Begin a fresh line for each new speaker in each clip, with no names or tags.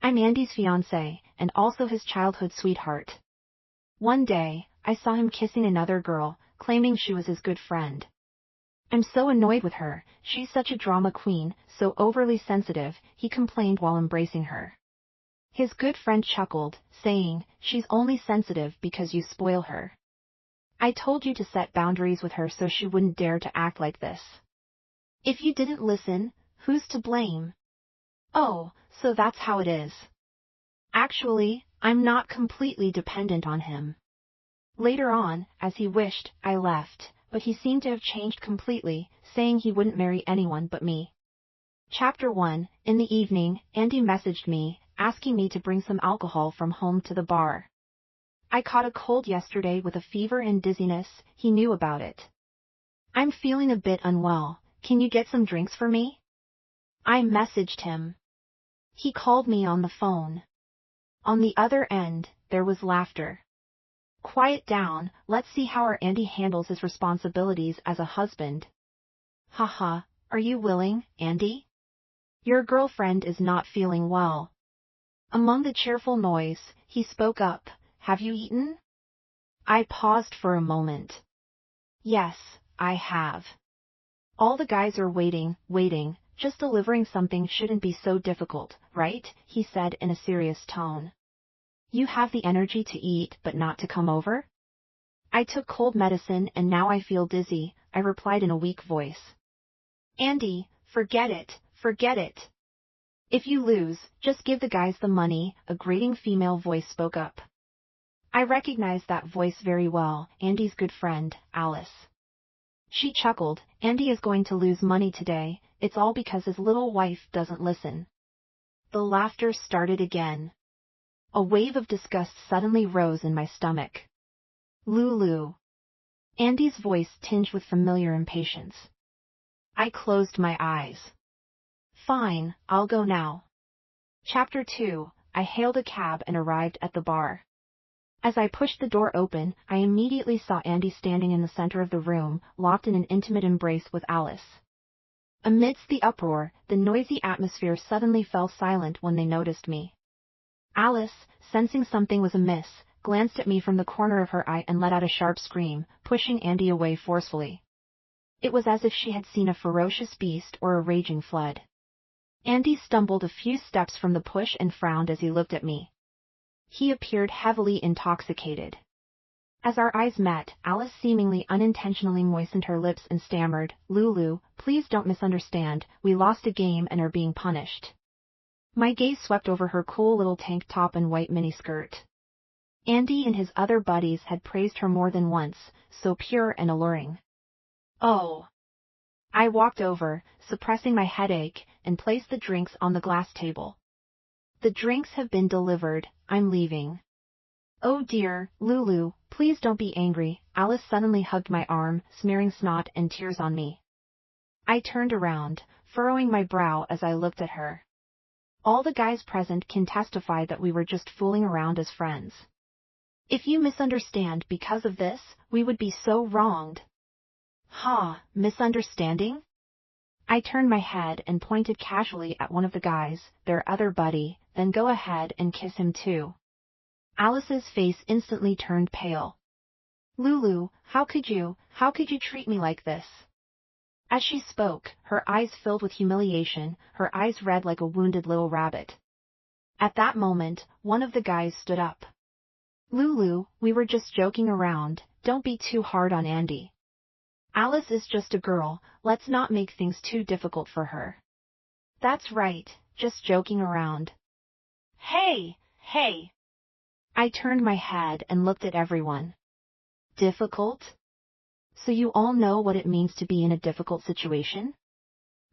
I'm Andy's fiancé, and also his childhood sweetheart. One day, I saw him kissing another girl, claiming she was his good friend. I'm so annoyed with her, she's such a drama queen, so overly sensitive, he complained while embracing her. His good friend chuckled, saying, she's only sensitive because you spoil her. I told you to set boundaries with her so she wouldn't dare to act like this. If you didn't listen, who's to blame? Oh, so that's how it is. Actually, I'm not completely dependent on him. Later on, as he wished, I left, but he seemed to have changed completely, saying he wouldn't marry anyone but me. Chapter 1. In the evening, Andy messaged me, asking me to bring some alcohol from home to the bar. I caught a cold yesterday with a fever and dizziness, he knew about it. I'm feeling a bit unwell, can you get some drinks for me? I messaged him. He called me on the phone. On the other end, there was laughter. Quiet down, let's see how our Andy handles his responsibilities as a husband. Haha, are you willing, Andy? Your girlfriend is not feeling well. Among the cheerful noise, he spoke up, have you eaten? I paused for a moment. Yes, I have. All the guys are waiting, just delivering something shouldn't be so difficult, right? He said in a serious tone. You have the energy to eat but not to come over? I took cold medicine and now I feel dizzy, I replied in a weak voice. Andy, forget it. If you lose, just give the guys the money, a grating female voice spoke up. I recognized that voice very well, Andy's good friend, Alice. She chuckled, Andy is going to lose money today, it's all because his little wife doesn't listen. The laughter started again. A wave of disgust suddenly rose in my stomach. Lulu. Andy's voice tinged with familiar impatience. I closed my eyes. Fine, I'll go now. Chapter 2. I hailed a cab and arrived at the bar. As I pushed the door open, I immediately saw Andy standing in the center of the room, locked in an intimate embrace with Alice. Amidst the uproar, the noisy atmosphere suddenly fell silent when they noticed me. Alice, sensing something was amiss, glanced at me from the corner of her eye and let out a sharp scream, pushing Andy away forcefully. It was as if she had seen a ferocious beast or a raging flood. Andy stumbled a few steps from the push and frowned as he looked at me. He appeared heavily intoxicated. As our eyes met, Alice seemingly unintentionally moistened her lips and stammered, Lulu, please don't misunderstand, we lost a game and are being punished. My gaze swept over her cool little tank top and white miniskirt. Andy and his other buddies had praised her more than once, so pure and alluring. Oh. I walked over, suppressing my headache, and placed the drinks on the glass table. The drinks have been delivered, I'm leaving. Oh dear, Lulu, please don't be angry, Alice suddenly hugged my arm, smearing snot and tears on me. I turned around, furrowing my brow as I looked at her. All the guys present can testify that we were just fooling around as friends. If you misunderstand because of this, we would be so wronged. Huh, misunderstanding? I turned my head and pointed casually at one of the guys, their other buddy, then go ahead and kiss him too. Alice's face instantly turned pale. Lulu, how could you treat me like this? As she spoke, her eyes filled with humiliation, her eyes red like a wounded little rabbit. At that moment, one of the guys stood up. Lulu, we were just joking around, don't be too hard on Andy. Alice is just a girl, let's not make things too difficult for her. That's right, just joking around. Hey! I turned my head and looked at everyone. Difficult? So you all know what it means to be in a difficult situation?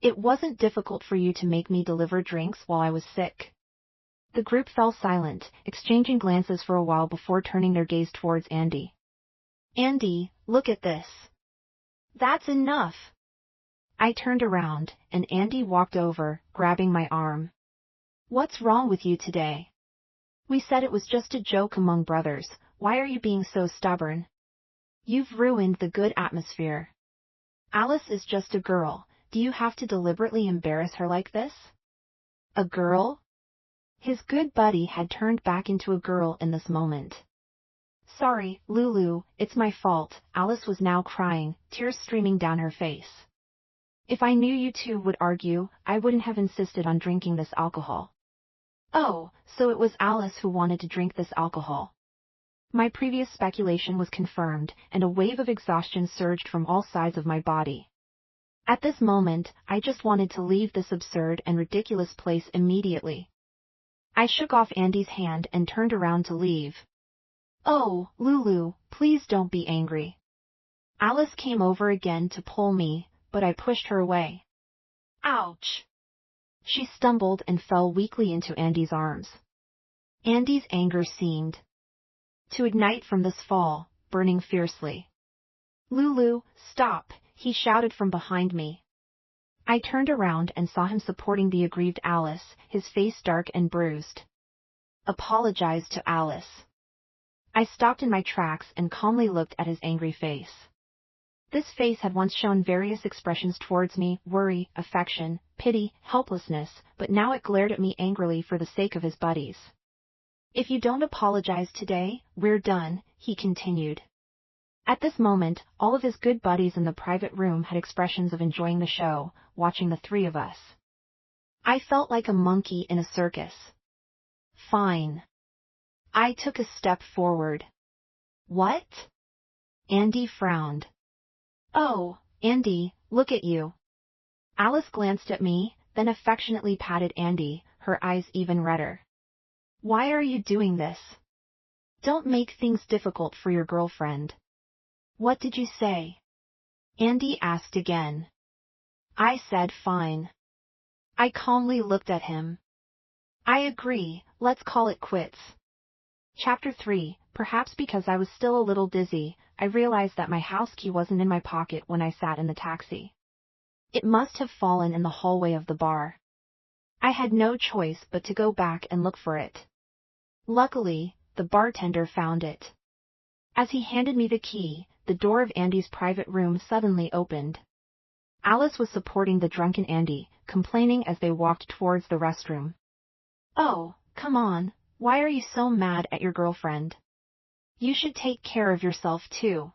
It wasn't difficult for you to make me deliver drinks while I was sick. The group fell silent, exchanging glances for a while before turning their gaze towards Andy. Andy, look at this. That's enough. I turned around, and Andy walked over, grabbing my arm. What's wrong with you today? We said it was just a joke among brothers, why are you being so stubborn? You've ruined the good atmosphere. Alice is just a girl, do you have to deliberately embarrass her like this? A girl? His good buddy had turned back into a girl in this moment. Sorry, Lulu, it's my fault. Alice was now crying, tears streaming down her face. If I knew you two would argue, I wouldn't have insisted on drinking this alcohol. Oh, so it was Alice who wanted to drink this alcohol. My previous speculation was confirmed, and a wave of exhaustion surged from all sides of my body. At this moment, I just wanted to leave this absurd and ridiculous place immediately. I shook off Andy's hand and turned around to leave. Oh, Lulu, please don't be angry. Alice came over again to pull me, but I pushed her away. Ouch! She stumbled and fell weakly into Andy's arms. Andy's anger seemed to ignite from this fall, burning fiercely. Lulu, stop, he shouted from behind me. I turned around and saw him supporting the aggrieved Alice, his face dark and bruised. Apologize to Alice. I stopped in my tracks and calmly looked at his angry face. This face had once shown various expressions towards me, worry, affection, pity, helplessness, but now it glared at me angrily for the sake of his buddies. If you don't apologize today, we're done, he continued. At this moment, all of his good buddies in the private room had expressions of enjoying the show, watching the three of us. I felt like a monkey in a circus. Fine. I took a step forward. What? Andy frowned. Oh, Andy, look at you. Alice glanced at me, then affectionately patted Andy, her eyes even redder. Why are you doing this? Don't make things difficult for your girlfriend. What did you say? Andy asked again. I said fine. I calmly looked at him. I agree, let's call it quits. Chapter 3. Perhaps because I was still a little dizzy, I realized that my house key wasn't in my pocket when I sat in the taxi. It must have fallen in the hallway of the bar. I had no choice but to go back and look for it. Luckily, the bartender found it. As he handed me the key, the door of Andy's private room suddenly opened. Alice was supporting the drunken Andy, complaining as they walked towards the restroom. Oh, come on, why are you so mad at your girlfriend? You should take care of yourself too.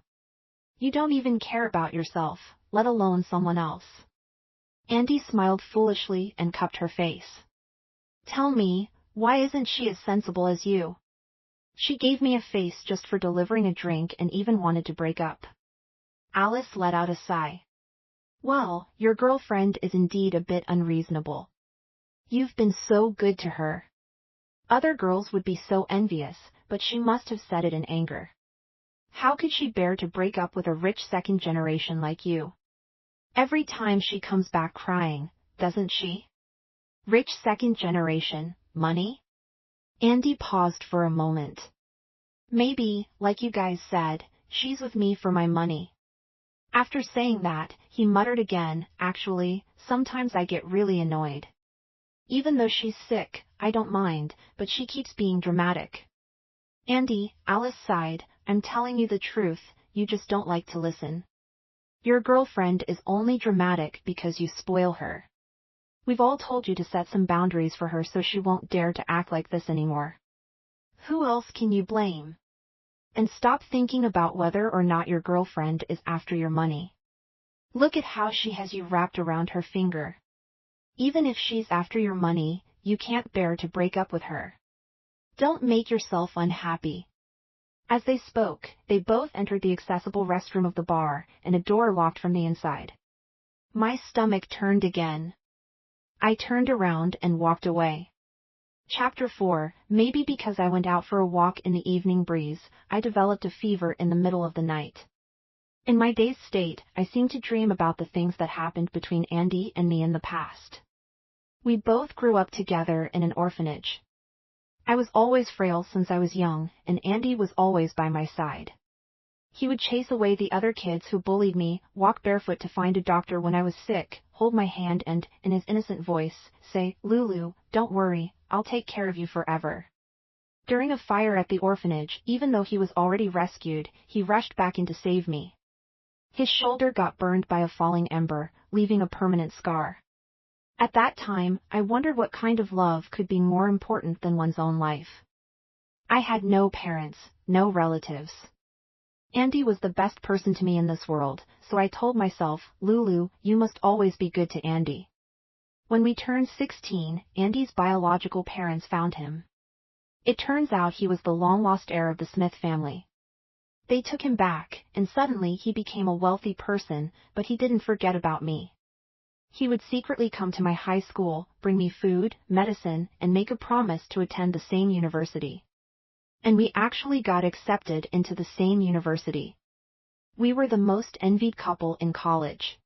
You don't even care about yourself, let alone someone else. Andy smiled foolishly and cupped her face. Tell me, why isn't she as sensible as you? She gave me a face just for delivering a drink and even wanted to break up. Alice let out a sigh. Well, your girlfriend is indeed a bit unreasonable. You've been so good to her. Other girls would be so envious, but she must have said it in anger. How could she bear to break up with a rich second generation like you? Every time she comes back crying, doesn't she? Rich second generation, money? Andy paused for a moment. Maybe, like you guys said, she's with me for my money. After saying that, he muttered again, actually, sometimes I get really annoyed. Even though she's sick, I don't mind, but she keeps being dramatic. Andy, Alice sighed, I'm telling you the truth, you just don't like to listen. Your girlfriend is only dramatic because you spoil her. We've all told you to set some boundaries for her so she won't dare to act like this anymore. Who else can you blame? And stop thinking about whether or not your girlfriend is after your money. Look at how she has you wrapped around her finger. Even if she's after your money, you can't bear to break up with her. Don't make yourself unhappy. As they spoke, they both entered the accessible restroom of the bar, and a door locked from the inside. My stomach turned again. I turned around and walked away. Chapter 4. Maybe because I went out for a walk in the evening breeze, I developed a fever in the middle of the night. In my dazed state, I seemed to dream about the things that happened between Andy and me in the past. We both grew up together in an orphanage. I was always frail since I was young, and Andy was always by my side. He would chase away the other kids who bullied me, walk barefoot to find a doctor when I was sick, hold my hand and, in his innocent voice, say, Lulu, don't worry, I'll take care of you forever. During a fire at the orphanage, even though he was already rescued, he rushed back in to save me. His shoulder got burned by a falling ember, leaving a permanent scar. At that time, I wondered what kind of love could be more important than one's own life. I had no parents, no relatives. Andy was the best person to me in this world, so I told myself, Lulu, you must always be good to Andy. When we turned 16, Andy's biological parents found him. It turns out he was the long-lost heir of the Smith family. They took him back, and suddenly he became a wealthy person, but he didn't forget about me. He would secretly come to my high school, bring me food, medicine, and make a promise to attend the same university. And we actually got accepted into the same university. We were the most envied couple in college.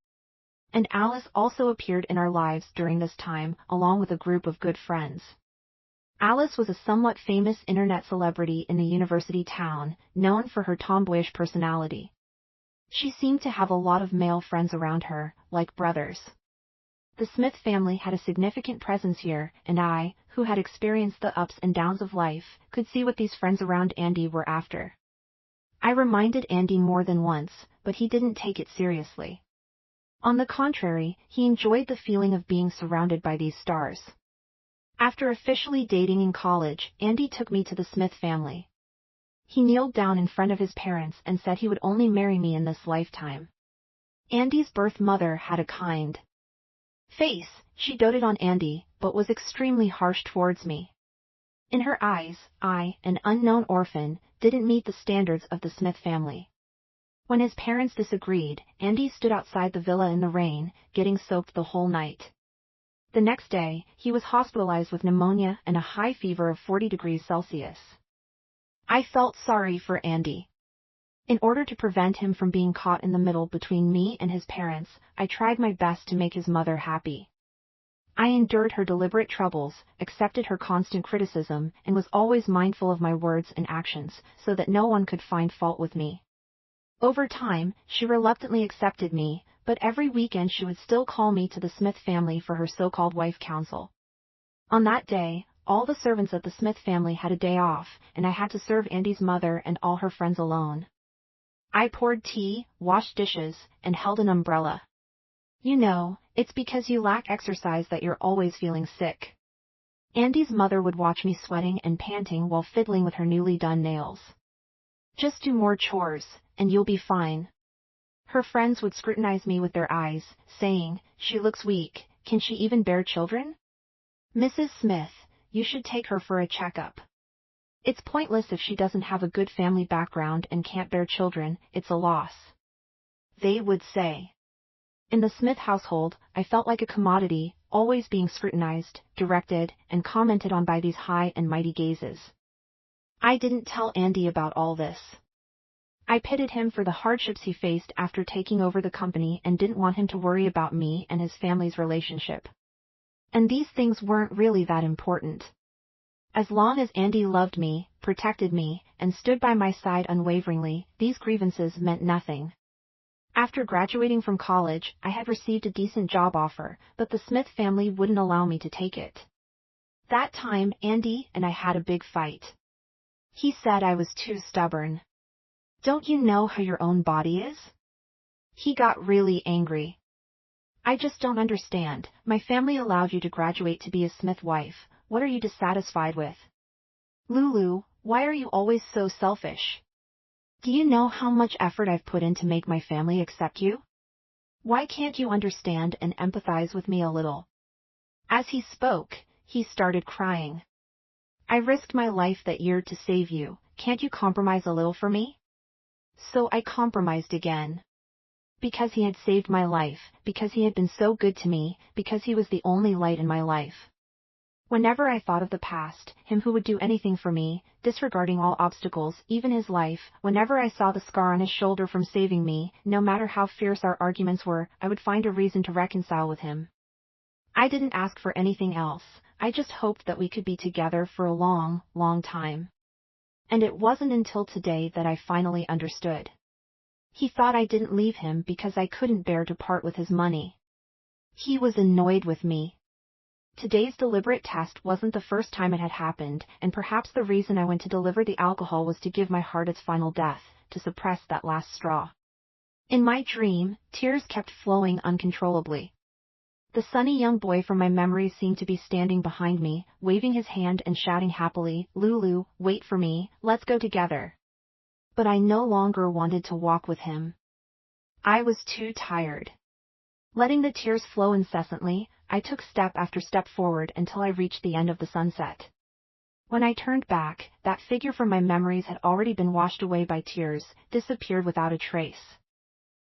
And Alice also appeared in our lives during this time, along with a group of good friends. Alice was a somewhat famous internet celebrity in the university town, known for her tomboyish personality. She seemed to have a lot of male friends around her, like brothers. The Smith family had a significant presence here, and I, who had experienced the ups and downs of life, could see what these friends around Andy were after. I reminded Andy more than once, but he didn't take it seriously. On the contrary, he enjoyed the feeling of being surrounded by these stars. After officially dating in college, Andy took me to the Smith family. He kneeled down in front of his parents and said he would only marry me in this lifetime. Andy's birth mother had a kind face. She doted on Andy, but was extremely harsh towards me. In her eyes, I, an unknown orphan, didn't meet the standards of the Smith family. When his parents disagreed, Andy stood outside the villa in the rain, getting soaked the whole night. The next day, he was hospitalized with pneumonia and a high fever of 40 degrees Celsius. I felt sorry for Andy. In order to prevent him from being caught in the middle between me and his parents, I tried my best to make his mother happy. I endured her deliberate troubles, accepted her constant criticism, and was always mindful of my words and actions, so that no one could find fault with me. Over time, she reluctantly accepted me, but every weekend she would still call me to the Smith family for her so-called wife council. On that day, all the servants of the Smith family had a day off, and I had to serve Andy's mother and all her friends alone. I poured tea, washed dishes, and held an umbrella. You know, it's because you lack exercise that you're always feeling sick. Andy's mother would watch me sweating and panting while fiddling with her newly done nails. Just do more chores, and you'll be fine. Her friends would scrutinize me with their eyes, saying, she looks weak, can she even bear children? Mrs. Smith, you should take her for a checkup. It's pointless if she doesn't have a good family background and can't bear children, it's a loss. They would say. In the Smith household, I felt like a commodity, always being scrutinized, directed, and commented on by these high and mighty gazes. I didn't tell Andy about all this. I pitied him for the hardships he faced after taking over the company and didn't want him to worry about me and his family's relationship. And these things weren't really that important. As long as Andy loved me, protected me, and stood by my side unwaveringly, these grievances meant nothing. After graduating from college, I had received a decent job offer, but the Smith family wouldn't allow me to take it. That time, Andy and I had a big fight. He said I was too stubborn. Don't you know how your own body is? He got really angry. I just don't understand. My family allowed you to graduate to be a Smith wife. What are you dissatisfied with? Lulu, why are you always so selfish? Do you know how much effort I've put in to make my family accept you? Why can't you understand and empathize with me a little? As he spoke, he started crying. I risked my life that year to save you. Can't you compromise a little for me? So I compromised again. Because he had saved my life, because he had been so good to me, because he was the only light in my life. Whenever I thought of the past, him who would do anything for me, disregarding all obstacles, even his life, whenever I saw the scar on his shoulder from saving me, no matter how fierce our arguments were, I would find a reason to reconcile with him. I didn't ask for anything else, I just hoped that we could be together for a long, long time. And it wasn't until today that I finally understood. He thought I didn't leave him because I couldn't bear to part with his money. He was annoyed with me. Today's deliberate test wasn't the first time it had happened, and perhaps the reason I went to deliver the alcohol was to give my heart its final death, to suppress that last straw. In my dream, tears kept flowing uncontrollably. The sunny young boy from my memories seemed to be standing behind me, waving his hand and shouting happily, "Lulu, wait for me, let's go together." But I no longer wanted to walk with him. I was too tired. Letting the tears flow incessantly, I took step after step forward until I reached the end of the sunset. When I turned back, that figure from my memories had already been washed away by tears, disappeared without a trace.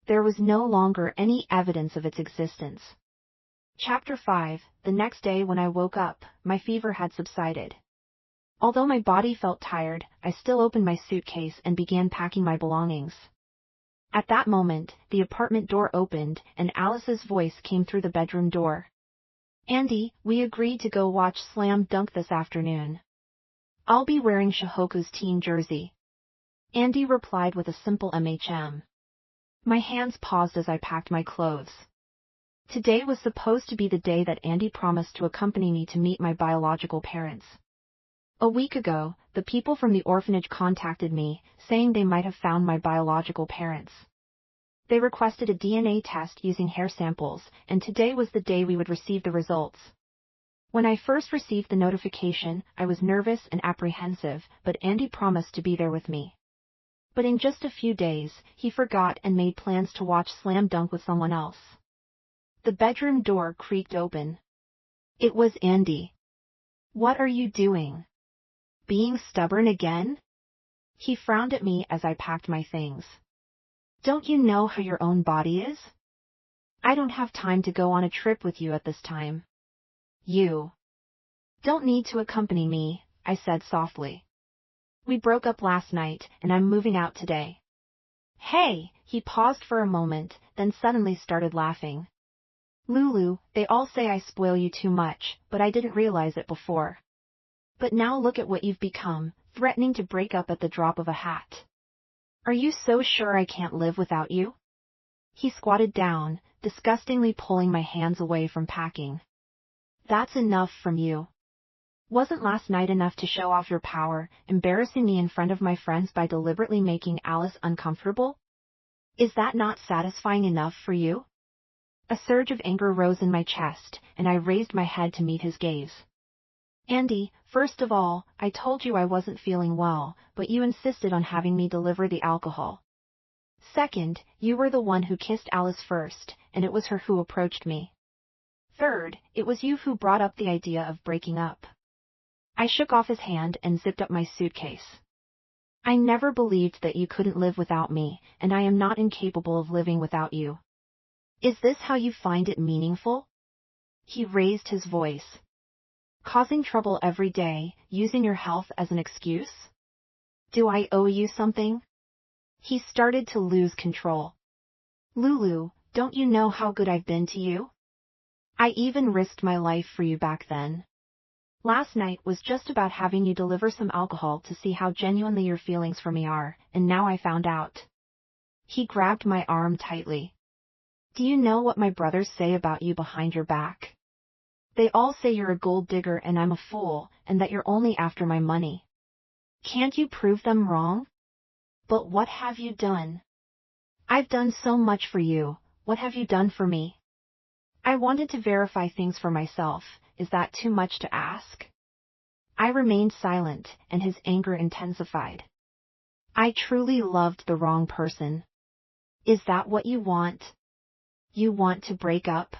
There was no longer any evidence of its existence. Chapter 5. The next day when I woke up, my fever had subsided. Although my body felt tired, I still opened my suitcase and began packing my belongings. At that moment, the apartment door opened, and Alice's voice came through the bedroom door. "Andy, we agreed to go watch Slam Dunk this afternoon. I'll be wearing Shihoku's team jersey." Andy replied with a simple MHM. My hands paused as I packed my clothes. Today was supposed to be the day that Andy promised to accompany me to meet my biological parents. A week ago, the people from the orphanage contacted me, saying they might have found my biological parents. They requested a DNA test using hair samples, and today was the day we would receive the results. When I first received the notification, I was nervous and apprehensive, but Andy promised to be there with me. But in just a few days, he forgot and made plans to watch Slam Dunk with someone else. The bedroom door creaked open. It was Andy. "What are you doing? Being stubborn again?" He frowned at me as I packed my things. "Don't you know how your own body is? I don't have time to go on a trip with you at this time. You don't need to accompany me," I said softly. "We broke up last night, and I'm moving out today." "Hey," he paused for a moment, then suddenly started laughing. "Lulu, they all say I spoil you too much, but I didn't realize it before. But now look at what you've become, threatening to break up at the drop of a hat. Are you so sure I can't live without you?" He squatted down, disgustingly pulling my hands away from packing. "That's enough from you. Wasn't last night enough to show off your power, embarrassing me in front of my friends by deliberately making Alice uncomfortable? Is that not satisfying enough for you?" A surge of anger rose in my chest, and I raised my head to meet his gaze. "Andy, first of all, I told you I wasn't feeling well, but you insisted on having me deliver the alcohol. Second, you were the one who kissed Alice first, and it was her who approached me. Third, it was you who brought up the idea of breaking up." I shook off his hand and zipped up my suitcase. "I never believed that you couldn't live without me, and I am not incapable of living without you. Is this how you find it meaningful?" He raised his voice. "Causing trouble every day, using your health as an excuse? Do I owe you something?" He started to lose control. "Lulu, don't you know how good I've been to you? I even risked my life for you back then. Last night was just about having you deliver some alcohol to see how genuinely your feelings for me are, and now I found out." He grabbed my arm tightly. "Do you know what my brothers say about you behind your back? They all say you're a gold digger and I'm a fool, and that you're only after my money. Can't you prove them wrong? But what have you done? I've done so much for you, what have you done for me?" I wanted to verify things for myself. Is that too much to ask? I remained silent, and his anger intensified. "I truly loved the wrong person. Is that what you want? You want to break up?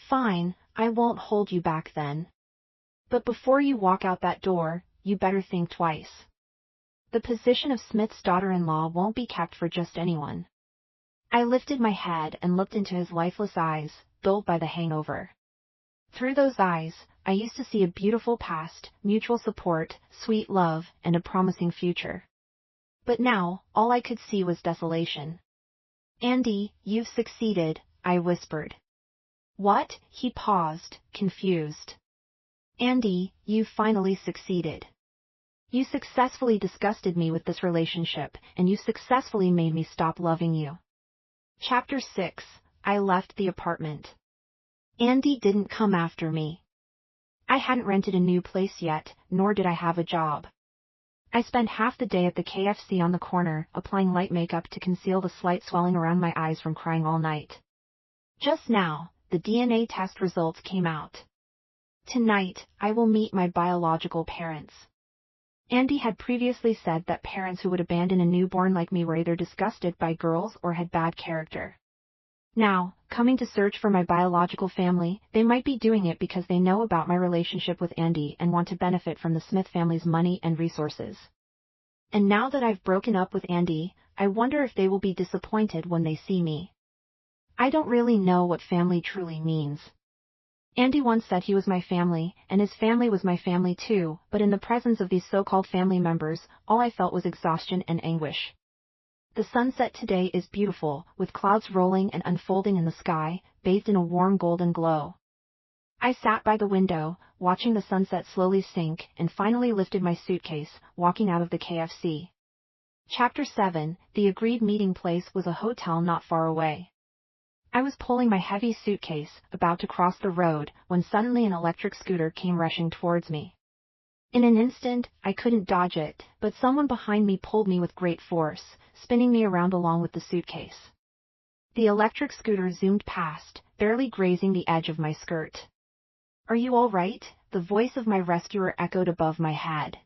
Fine, I won't hold you back then. But before you walk out that door, you better think twice. The position of Smith's daughter-in-law won't be kept for just anyone." I lifted my head and looked into his lifeless eyes, dulled by the hangover. Through those eyes, I used to see a beautiful past, mutual support, sweet love, and a promising future. But now, all I could see was desolation. "Andy, you've succeeded," I whispered. "What?" He paused, confused. "Andy, you've finally succeeded. You successfully disgusted me with this relationship, and you successfully made me stop loving you." Chapter 6. I left the apartment. Andy didn't come after me. I hadn't rented a new place yet, nor did I have a job. I spent half the day at the KFC on the corner, applying light makeup to conceal the slight swelling around my eyes from crying all night. Just now, the DNA test results came out. Tonight, I will meet my biological parents. Andy had previously said that parents who would abandon a newborn like me were either disgusted by girls or had bad character. Now, coming to search for my biological family, they might be doing it because they know about my relationship with Andy and want to benefit from the Smith family's money and resources. And now that I've broken up with Andy, I wonder if they will be disappointed when they see me. I don't really know what family truly means. Andy once said he was my family, and his family was my family too, but in the presence of these so-called family members, all I felt was exhaustion and anguish. The sunset today is beautiful, with clouds rolling and unfolding in the sky, bathed in a warm golden glow. I sat by the window, watching the sunset slowly sink, and finally lifted my suitcase, walking out of the KFC. Chapter 7, the agreed meeting place was a hotel not far away. I was pulling my heavy suitcase, about to cross the road, when suddenly an electric scooter came rushing towards me. In an instant, I couldn't dodge it, but someone behind me pulled me with great force, spinning me around along with the suitcase. The electric scooter zoomed past, barely grazing the edge of my skirt. "Are you all right?" the voice of my rescuer echoed above my head.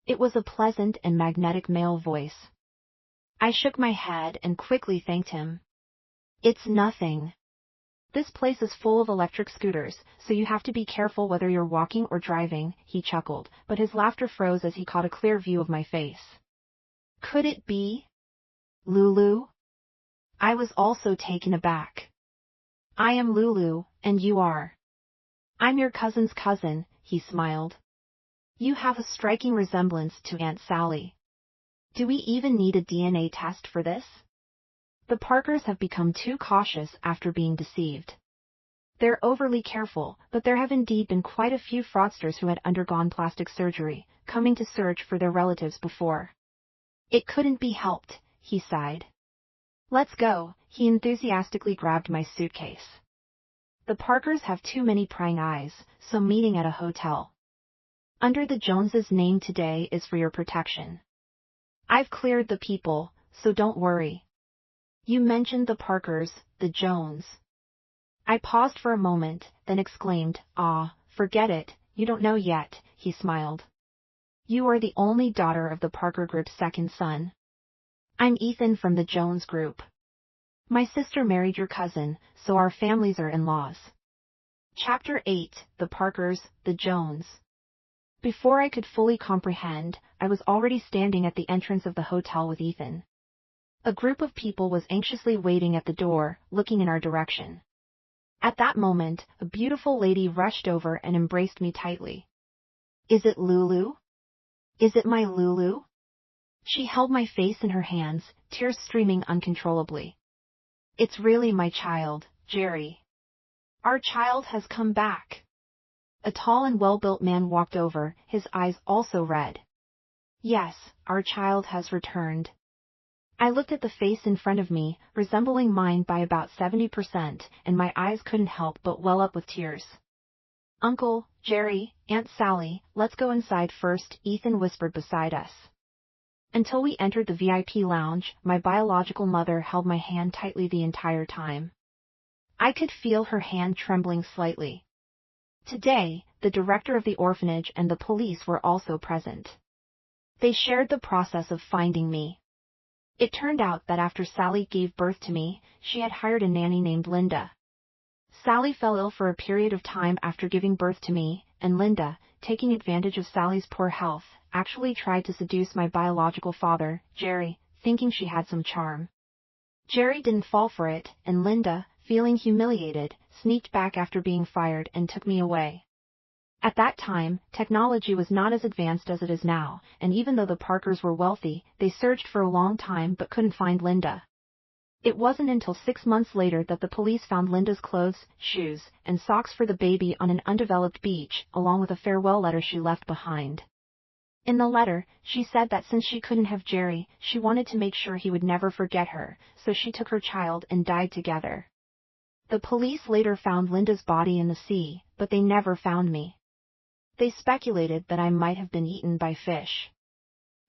It was a pleasant and magnetic male voice. I shook my head and quickly thanked him. "It's nothing. This place is full of electric scooters, so you have to be careful whether you're walking or driving," he chuckled, but his laughter froze as he caught a clear view of my face. Could it be Lulu? I was also taken aback. "I am Lulu, and you are?" "I'm your cousin's cousin," he smiled. "You have a striking resemblance to Aunt Sally. Do we even need a DNA test for this?" The Parkers have become too cautious after being deceived. They're overly careful, but there have indeed been quite a few fraudsters who had undergone plastic surgery, coming to search for their relatives before. "It couldn't be helped," he sighed. "Let's go," he enthusiastically grabbed my suitcase. The Parkers have too many prying eyes, so meeting at a hotel under the Joneses' name today is for your protection. I've cleared the people, so don't worry. You mentioned the Parkers, the Jones. I paused for a moment, then exclaimed, "Ah, forget it, you don't know yet," he smiled. "You are the only daughter of the Parker Group's second son. I'm Ethan from the Jones Group. My sister married your cousin, so our families are in-laws." Chapter 8, The Parkers, the Jones. Before I could fully comprehend, I was already standing at the entrance of the hotel with Ethan. A group of people was anxiously waiting at the door, looking in our direction. At that moment, a beautiful lady rushed over and embraced me tightly. "Is it Lulu? Is it my Lulu?" She held my face in her hands, tears streaming uncontrollably. "It's really my child, Jerry. Our child has come back." A tall and well-built man walked over, his eyes also red. "Yes, our child has returned." I looked at the face in front of me, resembling mine by about 70%, and my eyes couldn't help but well up with tears. "Uncle, Jerry, Aunt Sally, let's go inside first," Ethan whispered beside us. Until we entered the VIP lounge, my biological mother held my hand tightly the entire time. I could feel her hand trembling slightly. Today, the director of the orphanage and the police were also present. They shared the process of finding me. It turned out that after Sally gave birth to me, she had hired a nanny named Linda. Sally fell ill for a period of time after giving birth to me, and Linda, taking advantage of Sally's poor health, actually tried to seduce my biological father, Jerry, thinking she had some charm. Jerry didn't fall for it, and Linda, feeling humiliated, sneaked back after being fired and took me away. At that time, technology was not as advanced as it is now, and even though the Parkers were wealthy, they searched for a long time but couldn't find Linda. It wasn't until 6 months later that the police found Linda's clothes, shoes, and socks for the baby on an undeveloped beach, along with a farewell letter she left behind. In the letter, she said that since she couldn't have Jerry, she wanted to make sure he would never forget her, so she took her child and died together. The police later found Linda's body in the sea, but they never found me. They speculated that I might have been eaten by fish.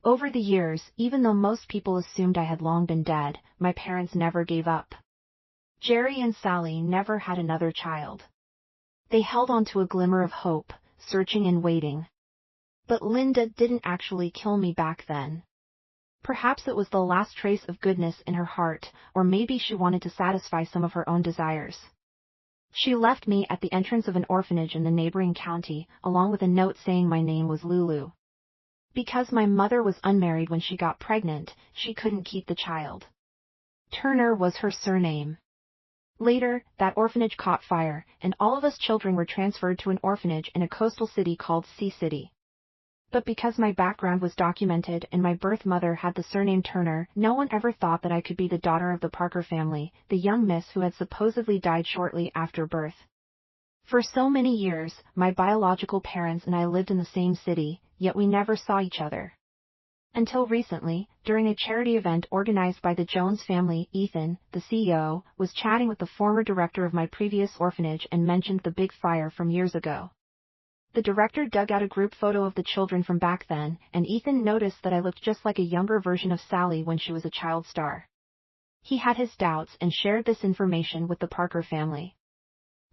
Over the years, even though most people assumed I had long been dead, my parents never gave up. Jerry and Sally never had another child. They held on to a glimmer of hope, searching and waiting. But Linda didn't actually kill me back then. Perhaps it was the last trace of goodness in her heart, or maybe she wanted to satisfy some of her own desires. She left me at the entrance of an orphanage in the neighboring county, along with a note saying my name was Lulu. Because my mother was unmarried when she got pregnant, she couldn't keep the child. Turner was her surname. Later, that orphanage caught fire, and all of us children were transferred to an orphanage in a coastal city called Sea City. But because my background was documented and my birth mother had the surname Turner, no one ever thought that I could be the daughter of the Parker family, the young miss who had supposedly died shortly after birth. For so many years, my biological parents and I lived in the same city, yet we never saw each other. Until recently, during a charity event organized by the Jones family, Ethan, the CEO, was chatting with the former director of my previous orphanage and mentioned the big fire from years ago. The director dug out a group photo of the children from back then, and Ethan noticed that I looked just like a younger version of Sally when she was a child star. He had his doubts and shared this information with the Parker family.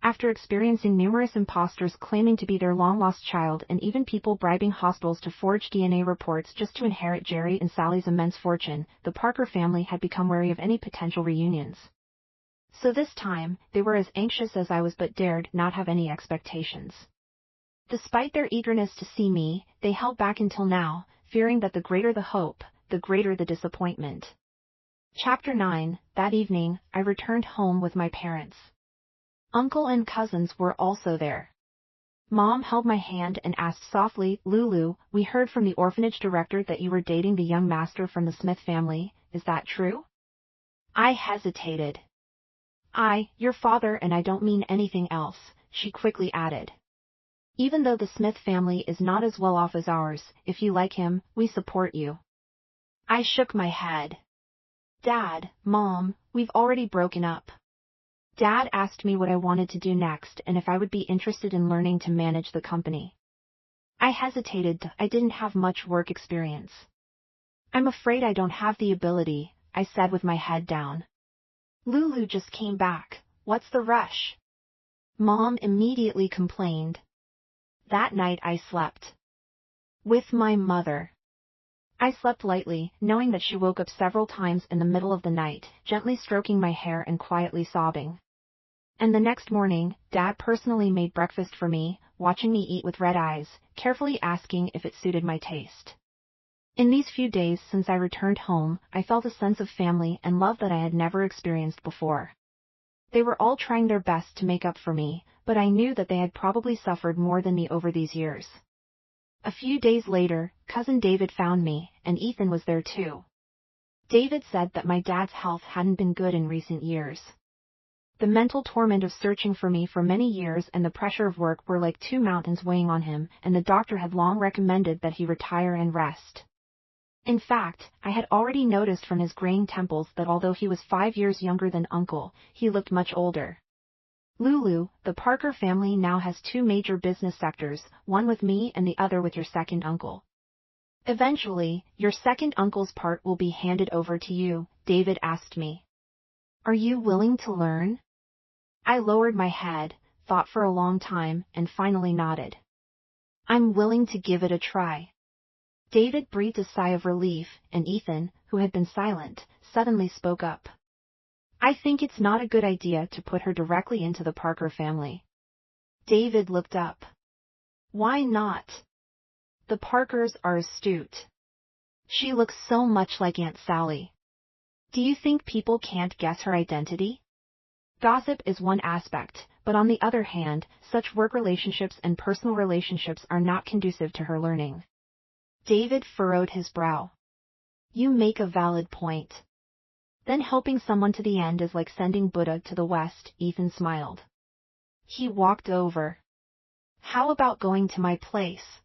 After experiencing numerous imposters claiming to be their long-lost child and even people bribing hospitals to forge DNA reports just to inherit Jerry and Sally's immense fortune, the Parker family had become wary of any potential reunions. So this time, they were as anxious as I was but dared not have any expectations. Despite their eagerness to see me, they held back until now, fearing that the greater the hope, the greater the disappointment. Chapter 9. That evening, I returned home with my parents. Uncle and cousins were also there. Mom held my hand and asked softly, "Lulu, we heard from the orphanage director that you were dating the young master from the Smith family, is that true?" I hesitated. Your father, and I don't mean anything else," she quickly added. "Even though the Smith family is not as well off as ours, if you like him, we support you." I shook my head. "Dad, Mom, we've already broken up." Dad asked me what I wanted to do next and if I would be interested in learning to manage the company. I hesitated. I didn't have much work experience. "I'm afraid I don't have the ability," I said with my head down. "Lulu just came back. What's the rush?" Mom immediately complained. That night I slept with my mother. I slept lightly, knowing that she woke up several times in the middle of the night, gently stroking my hair and quietly sobbing. And the next morning, Dad personally made breakfast for me, watching me eat with red eyes, carefully asking if it suited my taste. In these few days since I returned home, I felt a sense of family and love that I had never experienced before. They were all trying their best to make up for me, but I knew that they had probably suffered more than me over these years. A few days later, Cousin David found me, and Ethan was there too. David said that my dad's health hadn't been good in recent years. The mental torment of searching for me for many years and the pressure of work were like two mountains weighing on him, and the doctor had long recommended that he retire and rest. In fact, I had already noticed from his graying temples that although he was 5 years younger than Uncle, he looked much older. "Lulu, the Parker family now has two major business sectors, one with me and the other with your second uncle. Eventually, your second uncle's part will be handed over to you," David asked me. "Are you willing to learn?" I lowered my head, thought for a long time, and finally nodded. "I'm willing to give it a try." David breathed a sigh of relief, and Ethan, who had been silent, suddenly spoke up. "I think it's not a good idea to put her directly into the Parker family." David looked up. "Why not?" "The Parkers are astute. She looks so much like Aunt Sally. Do you think people can't guess her identity? Gossip is one aspect, but on the other hand, such work relationships and personal relationships are not conducive to her learning." David furrowed his brow. "You make a valid point. Then helping someone to the end is like sending Buddha to the West," Ethan smiled. He walked over. "How about going to my place?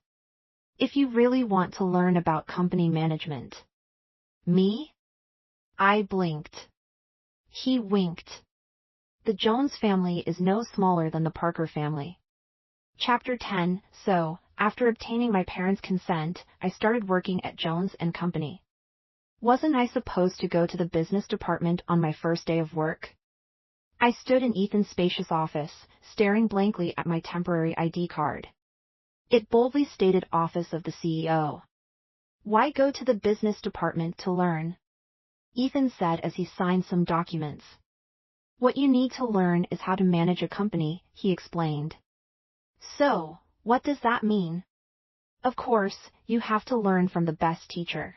If you really want to learn about company management." "Me?" I blinked. He winked. The Jones family is no smaller than the Parker family. Chapter 10. So, after obtaining my parents' consent, I started working at Jones & Company. Wasn't I supposed to go to the business department on my first day of work? I stood in Ethan's spacious office, staring blankly at my temporary ID card. It boldly stated Office of the CEO. Why go to the business department to learn? Ethan said as he signed some documents. What you need to learn is how to manage a company, he explained. So, what does that mean? Of course, you have to learn from the best teacher.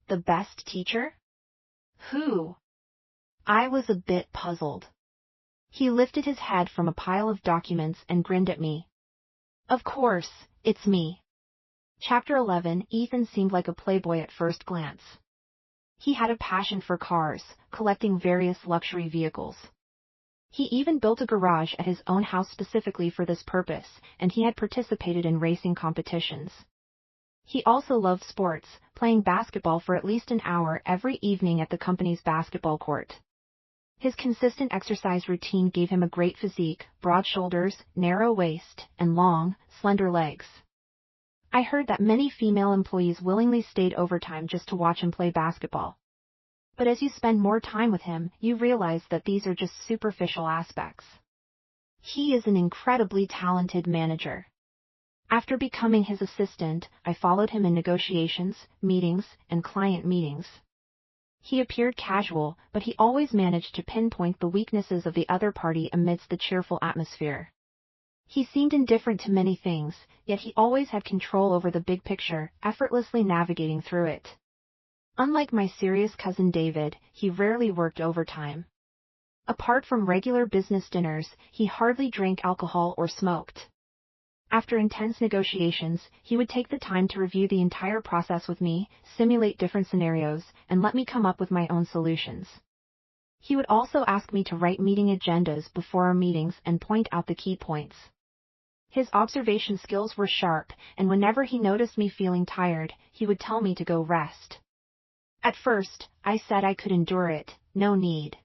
The best teacher? Who? I was a bit puzzled. He lifted his head from a pile of documents and grinned at me. Of course, it's me. Chapter 11. Ethan seemed like a playboy at first glance. He had a passion for cars, collecting various luxury vehicles. He even built a garage at his own house specifically for this purpose, and he had participated in racing competitions. He also loved sports, playing basketball for at least an hour every evening at the company's basketball court. His consistent exercise routine gave him a great physique, broad shoulders, narrow waist, and long, slender legs. I heard that many female employees willingly stayed overtime just to watch him play basketball. But as you spend more time with him, you realize that these are just superficial aspects. He is an incredibly talented manager. After becoming his assistant, I followed him in negotiations, meetings, and client meetings. He appeared casual, but he always managed to pinpoint the weaknesses of the other party amidst the cheerful atmosphere. He seemed indifferent to many things, yet he always had control over the big picture, effortlessly navigating through it. Unlike my serious cousin David, he rarely worked overtime. Apart from regular business dinners, he hardly drank alcohol or smoked. After intense negotiations, he would take the time to review the entire process with me, simulate different scenarios, and let me come up with my own solutions. He would also ask me to write meeting agendas before our meetings and point out the key points. His observation skills were sharp, and whenever he noticed me feeling tired, he would tell me to go rest. At first, I said I could endure it, no need.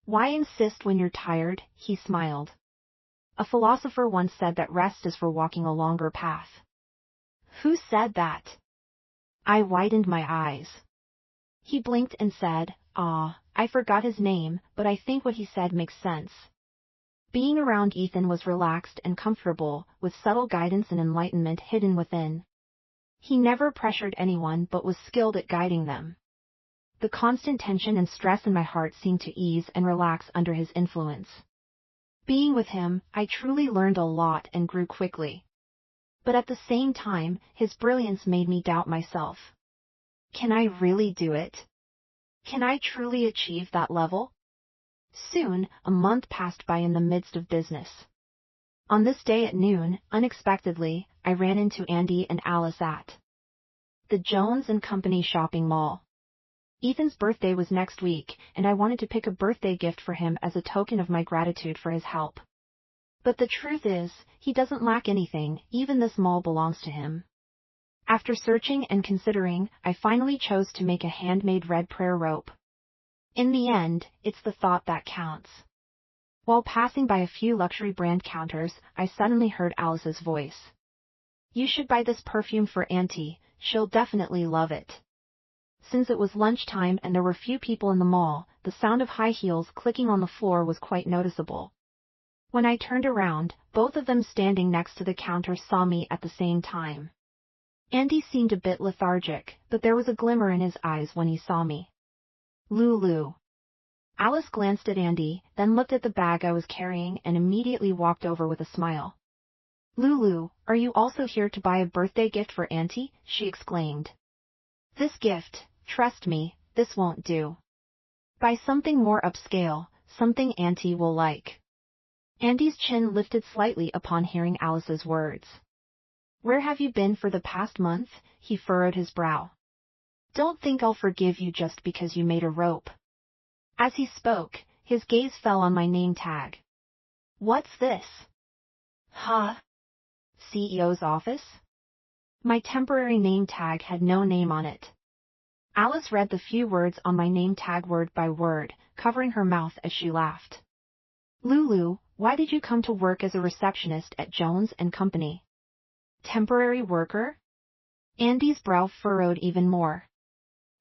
Why insist when you're tired? He smiled. A philosopher once said that rest is for walking a longer path. Who said that? I widened my eyes. He blinked and said, I forgot his name, but I think what he said makes sense. Being around Ethan was relaxed and comfortable, with subtle guidance and enlightenment hidden within. He never pressured anyone but was skilled at guiding them. The constant tension and stress in my heart seemed to ease and relax under his influence. Being with him, I truly learned a lot and grew quickly. But at the same time, his brilliance made me doubt myself. Can I really do it? Can I truly achieve that level? Soon, a month passed by in the midst of business. On this day at noon, unexpectedly, I ran into Andy and Alice at the Jones & Company shopping mall. Ethan's birthday was next week, and I wanted to pick a birthday gift for him as a token of my gratitude for his help. But the truth is, he doesn't lack anything, even this mall belongs to him. After searching and considering, I finally chose to make a handmade red prayer rope. In the end, it's the thought that counts. While passing by a few luxury brand counters, I suddenly heard Alice's voice. You should buy this perfume for Auntie, she'll definitely love it. Since it was lunchtime and there were few people in the mall, the sound of high heels clicking on the floor was quite noticeable. When I turned around, both of them standing next to the counter saw me at the same time. Andy seemed a bit lethargic, but there was a glimmer in his eyes when he saw me. Lulu. Alice glanced at Andy, then looked at the bag I was carrying and immediately walked over with a smile. Lulu, are you also here to buy a birthday gift for Auntie? She exclaimed. This gift, trust me, this won't do. Buy something more upscale, something Auntie will like. Andy's chin lifted slightly upon hearing Alice's words. Where have you been for the past month? He furrowed his brow. Don't think I'll forgive you just because you made a rope. As he spoke, his gaze fell on my name tag. What's this? Huh? CEO's office? My temporary name tag had no name on it. Alice read the few words on my name tag word by word, covering her mouth as she laughed. Lulu, why did you come to work as a receptionist at Jones & Company? Temporary worker? Andy's brow furrowed even more.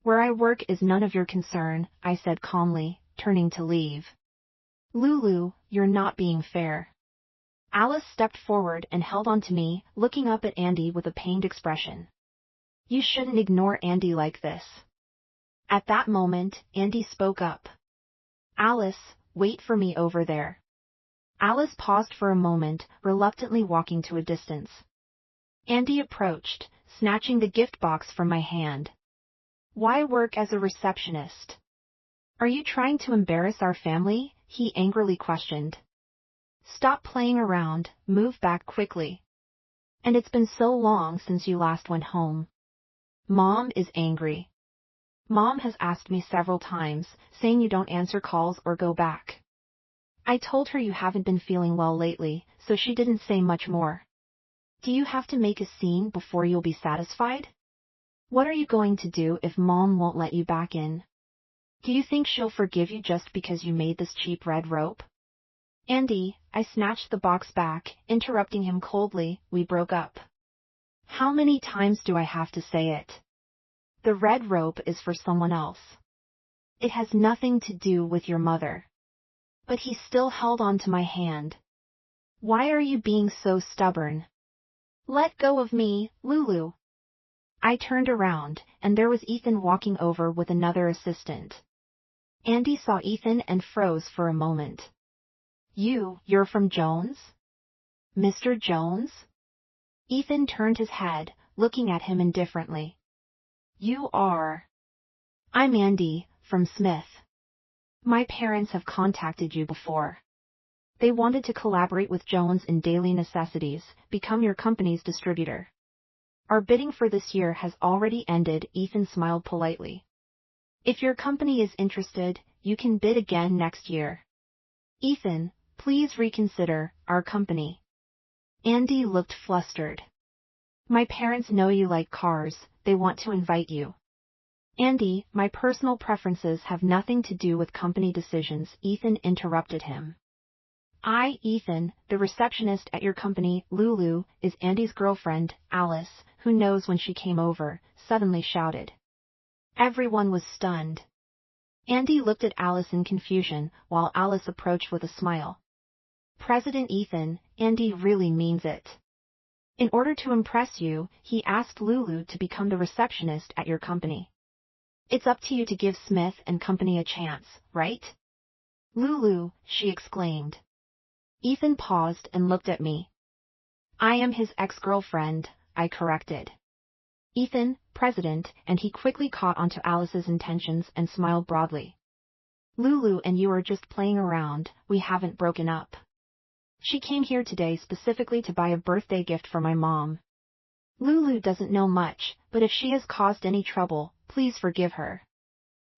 Where I work is none of your concern, I said calmly, turning to leave. Lulu, you're not being fair. Alice stepped forward and held on to me, looking up at Andy with a pained expression. You shouldn't ignore Andy like this. At that moment, Andy spoke up. Alice, wait for me over there. Alice paused for a moment, reluctantly walking to a distance. Andy approached, snatching the gift box from my hand. Why work as a receptionist? Are you trying to embarrass our family? He angrily questioned. Stop playing around, move back quickly. And it's been so long since you last went home. Mom is angry. Mom has asked me several times, saying you don't answer calls or go back. I told her you haven't been feeling well lately, so she didn't say much more. Do you have to make a scene before you'll be satisfied? What are you going to do if Mom won't let you back in? Do you think she'll forgive you just because you made this cheap red rope? Andy, I snatched the box back, interrupting him coldly. We broke up. How many times do I have to say it? The red rope is for someone else. It has nothing to do with your mother. But he still held on to my hand. Why are you being so stubborn? Let go of me, Lulu. I turned around, and there was Ethan walking over with another assistant. Andy saw Ethan and froze for a moment. You're from Jones? Mr. Jones? Ethan turned his head, looking at him indifferently. You are. I'm Andy, from Smith. My parents have contacted you before. They wanted to collaborate with Jones in daily necessities, become your company's distributor. Our bidding for this year has already ended. Ethan smiled politely. If your company is interested, you can bid again next year. Ethan, please reconsider our company. Andy looked flustered. My parents know you like cars, they want to invite you. Andy, my personal preferences have nothing to do with company decisions. Ethan interrupted him. Ethan, the receptionist at your company. Lulu is Andy's girlfriend. Alice, who knows when she came over, suddenly shouted. Everyone was stunned. Andy looked at Alice in confusion, while Alice approached with a smile. President Ethan, Andy really means it. In order to impress you, he asked Lulu to become the receptionist at your company. It's up to you to give Smith and Company a chance, right? Lulu, she exclaimed. Ethan paused and looked at me. I am his ex-girlfriend, I corrected. Ethan, President, and he quickly caught onto Alice's intentions and smiled broadly. Lulu and you are just playing around, we haven't broken up. She came here today specifically to buy a birthday gift for my mom. Lulu doesn't know much, but if she has caused any trouble, please forgive her.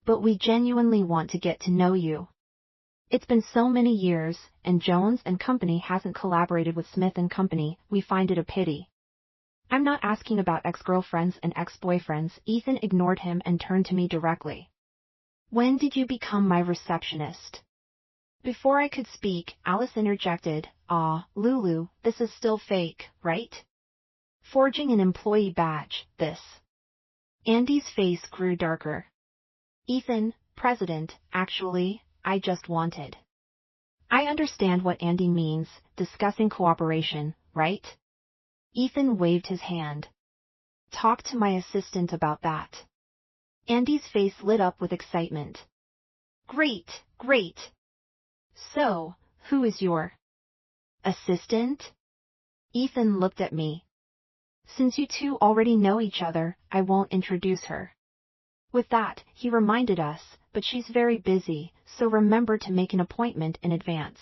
But we genuinely want to get to know you. It's been so many years, and Jones and Company hasn't collaborated with Smith and Company. We find it a pity. I'm not asking about ex-girlfriends and ex-boyfriends. Ethan ignored him and turned to me directly. When did you become my receptionist? Before I could speak, Alice interjected. Lulu, this is still fake, right? Forging an employee badge, this. Andy's face grew darker. Ethan, President, actually, I just wanted. I understand what Andy means, discussing cooperation, right? Ethan waved his hand. Talk to my assistant about that. Andy's face lit up with excitement. Great, great. So, who is your assistant? Ethan looked at me. Since you two already know each other, I won't introduce her. With that, he reminded us, but she's very busy, so remember to make an appointment in advance.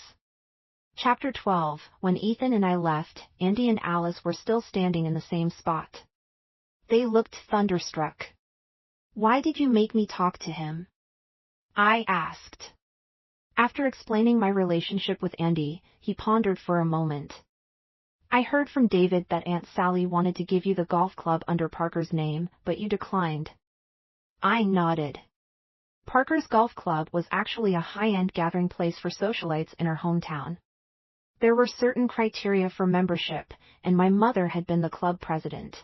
Chapter 12. When Ethan and I left, Andy and Alice were still standing in the same spot. They looked thunderstruck. Why did you make me talk to him? I asked. After explaining my relationship with Andy, he pondered for a moment. I heard from David that Aunt Sally wanted to give you the golf club under Parker's name, but you declined. I nodded. Parker's Golf Club was actually a high-end gathering place for socialites in our hometown. There were certain criteria for membership, and my mother had been the club president.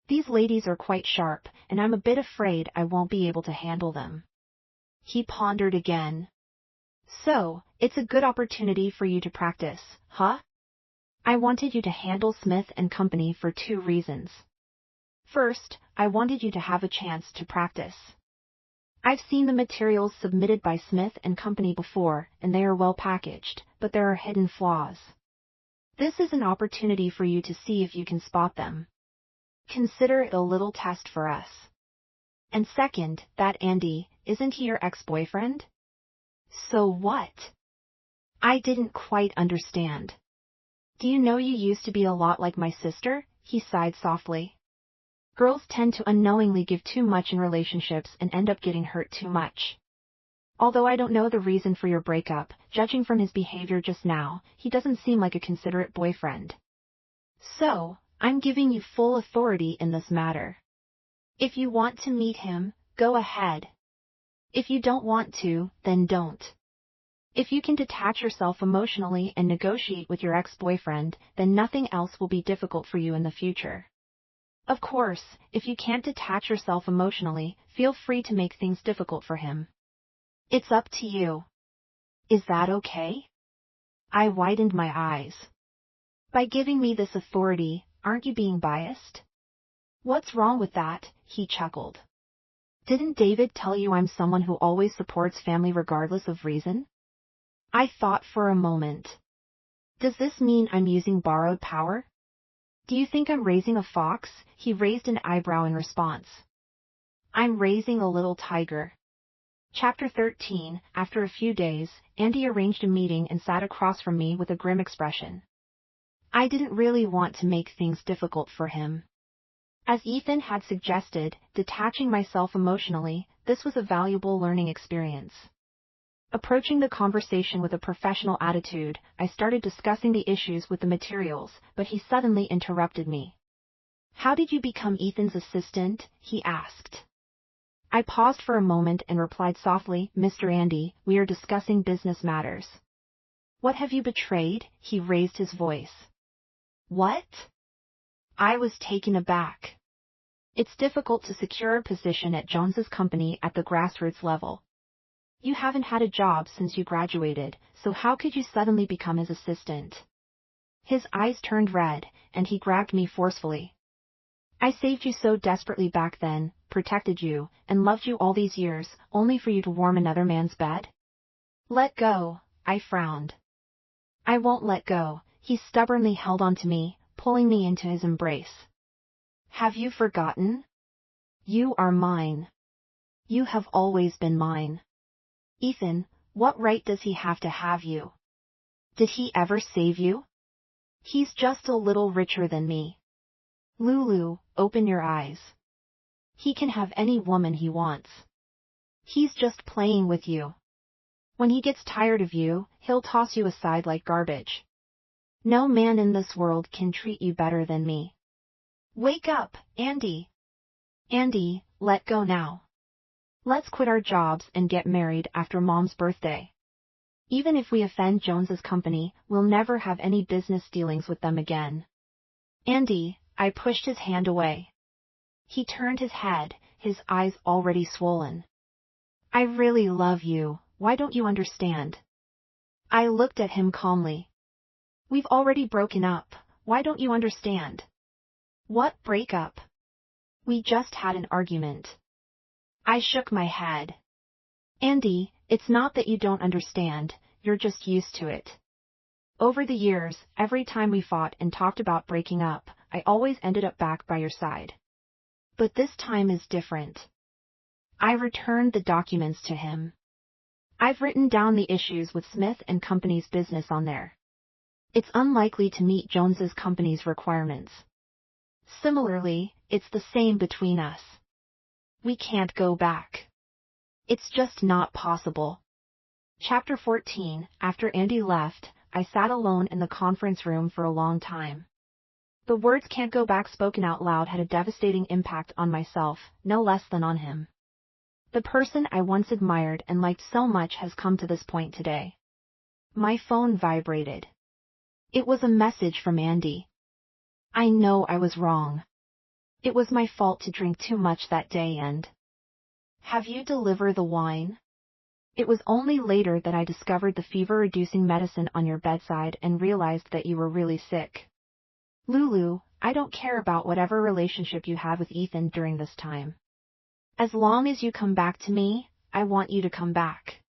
These ladies are quite sharp, and I'm a bit afraid I won't be able to handle them. He pondered again. So, it's a good opportunity for you to practice, huh? I wanted you to handle Smith and Company for two reasons. First, I wanted you to have a chance to practice. I've seen the materials submitted by Smith and Company before, and they are well packaged, but there are hidden flaws. This is an opportunity for you to see if you can spot them. Consider it a little test for us. And second, that Andy, isn't he your ex-boyfriend? So what? I didn't quite understand. Do you know you used to be a lot like my sister? He sighed softly. Girls tend to unknowingly give too much in relationships and end up getting hurt too much. Although I don't know the reason for your breakup, judging from his behavior just now, he doesn't seem like a considerate boyfriend. So, I'm giving you full authority in this matter. If you want to meet him, go ahead. If you don't want to, then don't. If you can detach yourself emotionally and negotiate with your ex-boyfriend, then nothing else will be difficult for you in the future. Of course, if you can't detach yourself emotionally, feel free to make things difficult for him. It's up to you. Is that okay? I widened my eyes. By giving me this authority, aren't you being biased? What's wrong with that? He chuckled. Didn't David tell you I'm someone who always supports family regardless of reason? I thought for a moment. Does this mean I'm using borrowed power? Do you think I'm raising a fox? He raised an eyebrow in response. I'm raising a little tiger. Chapter 13. After a few days, Andy arranged a meeting and sat across from me with a grim expression. I didn't really want to make things difficult for him. As Ethan had suggested, detaching myself emotionally, this was a valuable learning experience. Approaching the conversation with a professional attitude, I started discussing the issues with the materials, but he suddenly interrupted me. How did you become Ethan's assistant? He asked. I paused for a moment and replied softly, Mr. Andy, we are discussing business matters. What have you betrayed? He raised his voice. What? I was taken aback. It's difficult to secure a position at Jones's company at the grassroots level. You haven't had a job since you graduated, so how could you suddenly become his assistant? His eyes turned red, and he grabbed me forcefully. I saved you so desperately back then, protected you, and loved you all these years, only for you to warm another man's bed? Let go, I frowned. I won't let go. He stubbornly held on to me, pulling me into his embrace. Have you forgotten? You are mine. You have always been mine. Ethan, what right does he have to have you? Did he ever save you? He's just a little richer than me. Lulu, open your eyes. He can have any woman he wants. He's just playing with you. When he gets tired of you, he'll toss you aside like garbage. No man in this world can treat you better than me. Wake up, Andy. Andy, let go now. Let's quit our jobs and get married after Mom's birthday. Even if we offend Jones's company, we'll never have any business dealings with them again. Andy, I pushed his hand away. He turned his head, his eyes already swollen. I really love you, why don't you understand? I looked at him calmly. We've already broken up, why don't you understand? What breakup? We just had an argument. I shook my head. Andy, it's not that you don't understand, you're just used to it. Over the years, every time we fought and talked about breaking up, I always ended up back by your side. But this time is different. I returned the documents to him. I've written down the issues with Smith and Company's business on there. It's unlikely to meet Jones's company's requirements. Similarly, it's the same between us. We can't go back. It's just not possible. Chapter 14. After Andy left, I sat alone in the conference room for a long time. The words "can't go back" spoken out loud had a devastating impact on myself, no less than on him. The person I once admired and liked so much has come to this point today. My phone vibrated. It was a message from Andy. I know I was wrong. It was my fault to drink too much that day and... Have you delivered the wine? It was only later that I discovered the fever-reducing medicine on your bedside and realized that you were really sick. Lulu, I don't care about whatever relationship you have with Ethan during this time. As long as you come back to me, I want you to come back.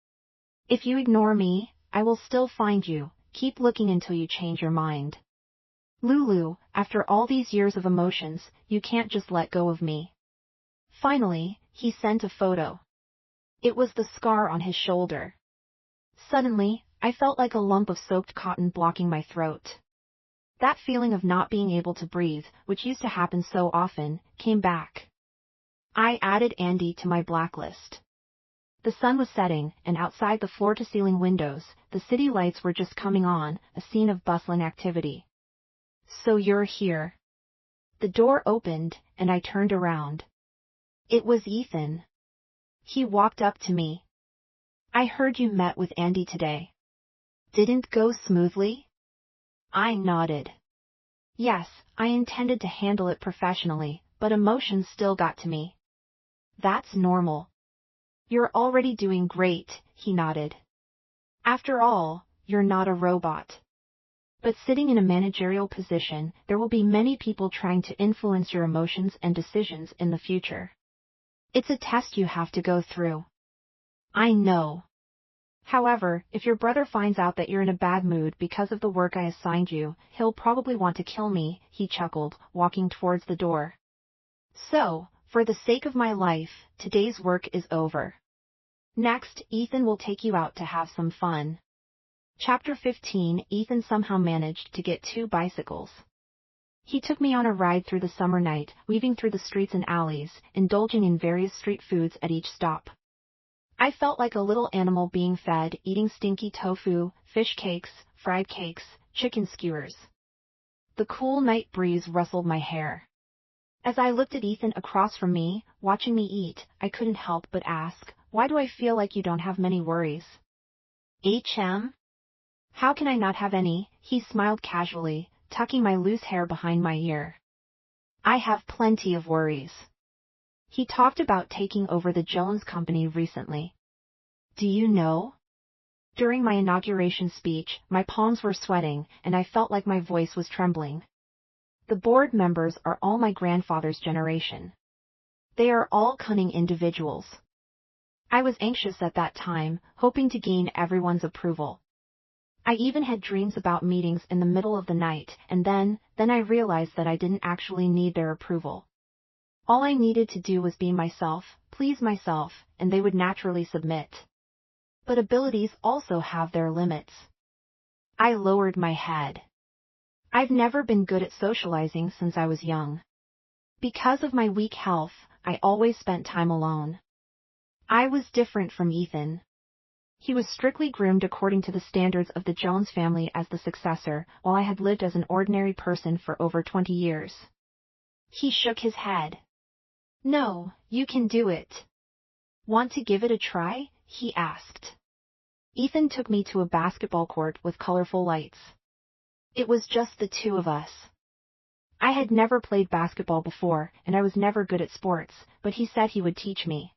If you ignore me, I will still find you. Keep looking until you change your mind. Lulu, after all these years of emotions, you can't just let go of me. Finally, he sent a photo. It was the scar on his shoulder. Suddenly, I felt like a lump of soaked cotton blocking my throat. That feeling of not being able to breathe, which used to happen so often, came back. I added Andy to my blacklist. The sun was setting, and outside the floor-to-ceiling windows, the city lights were just coming on, a scene of bustling activity. So you're here. The door opened, and I turned around. It was Ethan. He walked up to me. I heard you met with Andy today. Didn't go smoothly? I nodded. Yes, I intended to handle it professionally, but emotions still got to me. That's normal. You're already doing great, he nodded. After all, you're not a robot. But sitting in a managerial position, there will be many people trying to influence your emotions and decisions in the future. It's a test you have to go through. I know. However, if your brother finds out that you're in a bad mood because of the work I assigned you, he'll probably want to kill me, he chuckled, walking towards the door. So, for the sake of my life, today's work is over. Next, Ethan will take you out to have some fun. Chapter 15. Ethan somehow managed to get 2 bicycles. He took me on a ride through the summer night, weaving through the streets and alleys, indulging in various street foods at each stop. I felt like a little animal being fed, eating stinky tofu, fish cakes, fried cakes, chicken skewers. The cool night breeze rustled my hair. As I looked at Ethan across from me, watching me eat, I couldn't help but ask, why do I feel like you don't have many worries? How can I not have any? He smiled casually, tucking my loose hair behind my ear. I have plenty of worries. He talked about taking over the Jones Company recently. Do you know? During my inauguration speech, my palms were sweating, and I felt like my voice was trembling. The board members are all my grandfather's generation. They are all cunning individuals. I was anxious at that time, hoping to gain everyone's approval. I even had dreams about meetings in the middle of the night, and then I realized that I didn't actually need their approval. All I needed to do was be myself, please myself, and they would naturally submit. But abilities also have their limits. I lowered my head. I've never been good at socializing since I was young. Because of my weak health, I always spent time alone. I was different from Ethan. He was strictly groomed according to the standards of the Jones family as the successor, while I had lived as an ordinary person for over 20 years. He shook his head. No, you can do it. Want to give it a try? He asked. Ethan took me to a basketball court with colorful lights. It was just the 2 of us. I had never played basketball before, and I was never good at sports, but he said he would teach me.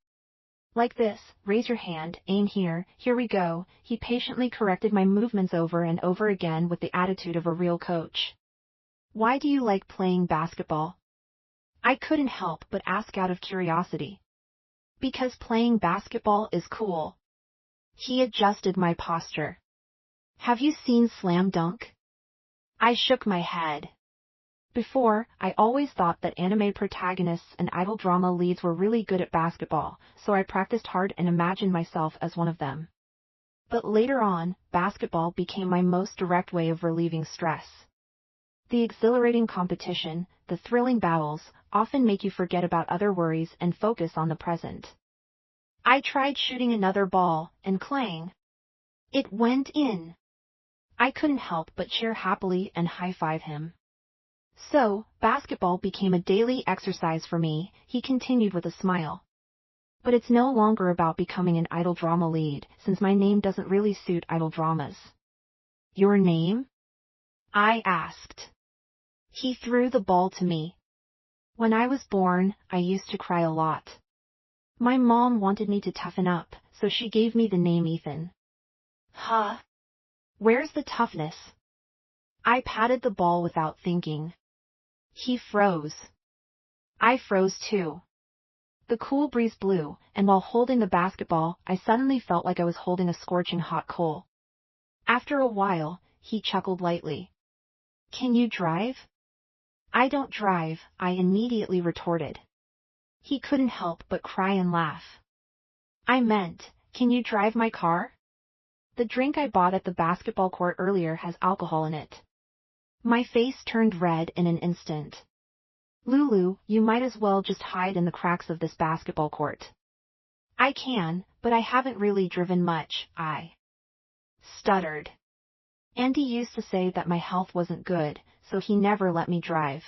Like this, raise your hand, aim here, here we go. He patiently corrected my movements over and over again with the attitude of a real coach. Why do you like playing basketball? I couldn't help but ask out of curiosity. Because playing basketball is cool. He adjusted my posture. Have you seen Slam Dunk? I shook my head. Before, I always thought that anime protagonists and idol drama leads were really good at basketball, so I practiced hard and imagined myself as one of them. But later on, basketball became my most direct way of relieving stress. The exhilarating competition, the thrilling battles, often make you forget about other worries and focus on the present. I tried shooting another ball, and clang! It went in. I couldn't help but cheer happily and high-five him. So, basketball became a daily exercise for me, he continued with a smile. But it's no longer about becoming an idol drama lead, since my name doesn't really suit idol dramas. Your name? I asked. He threw the ball to me. When I was born, I used to cry a lot. My mom wanted me to toughen up, so she gave me the name Ethan. Huh? Where's the toughness? I patted the ball without thinking. He froze. I froze too. The cool breeze blew, and while holding the basketball, I suddenly felt like I was holding a scorching hot coal. After a while, he chuckled lightly. Can you drive? I don't drive, I immediately retorted. He couldn't help but cry and laugh. I meant, can you drive my car? The drink I bought at the basketball court earlier has alcohol in it. My face turned red in an instant. Lulu, you might as well just hide in the cracks of this basketball court. I can, but I haven't really driven much, I stuttered. Andy used to say that my health wasn't good, so he never let me drive.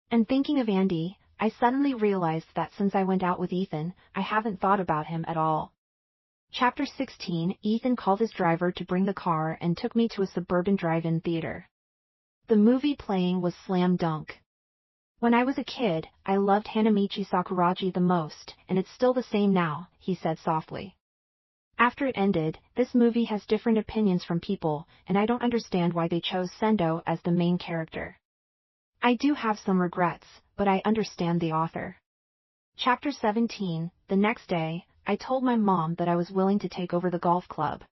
And thinking of Andy, I suddenly realized that since I went out with Ethan, I haven't thought about him at all. Chapter 16. Ethan called his driver to bring the car and took me to a suburban drive-in theater. The movie playing was Slam Dunk. When I was a kid, I loved Hanamichi Sakuragi the most, and it's still the same now, he said softly. After it ended, this movie has different opinions from people, and I don't understand why they chose Sendo as the main character. I do have some regrets, but I understand the author. Chapter 17. The next day, I told my mom that I was willing to take over the golf club.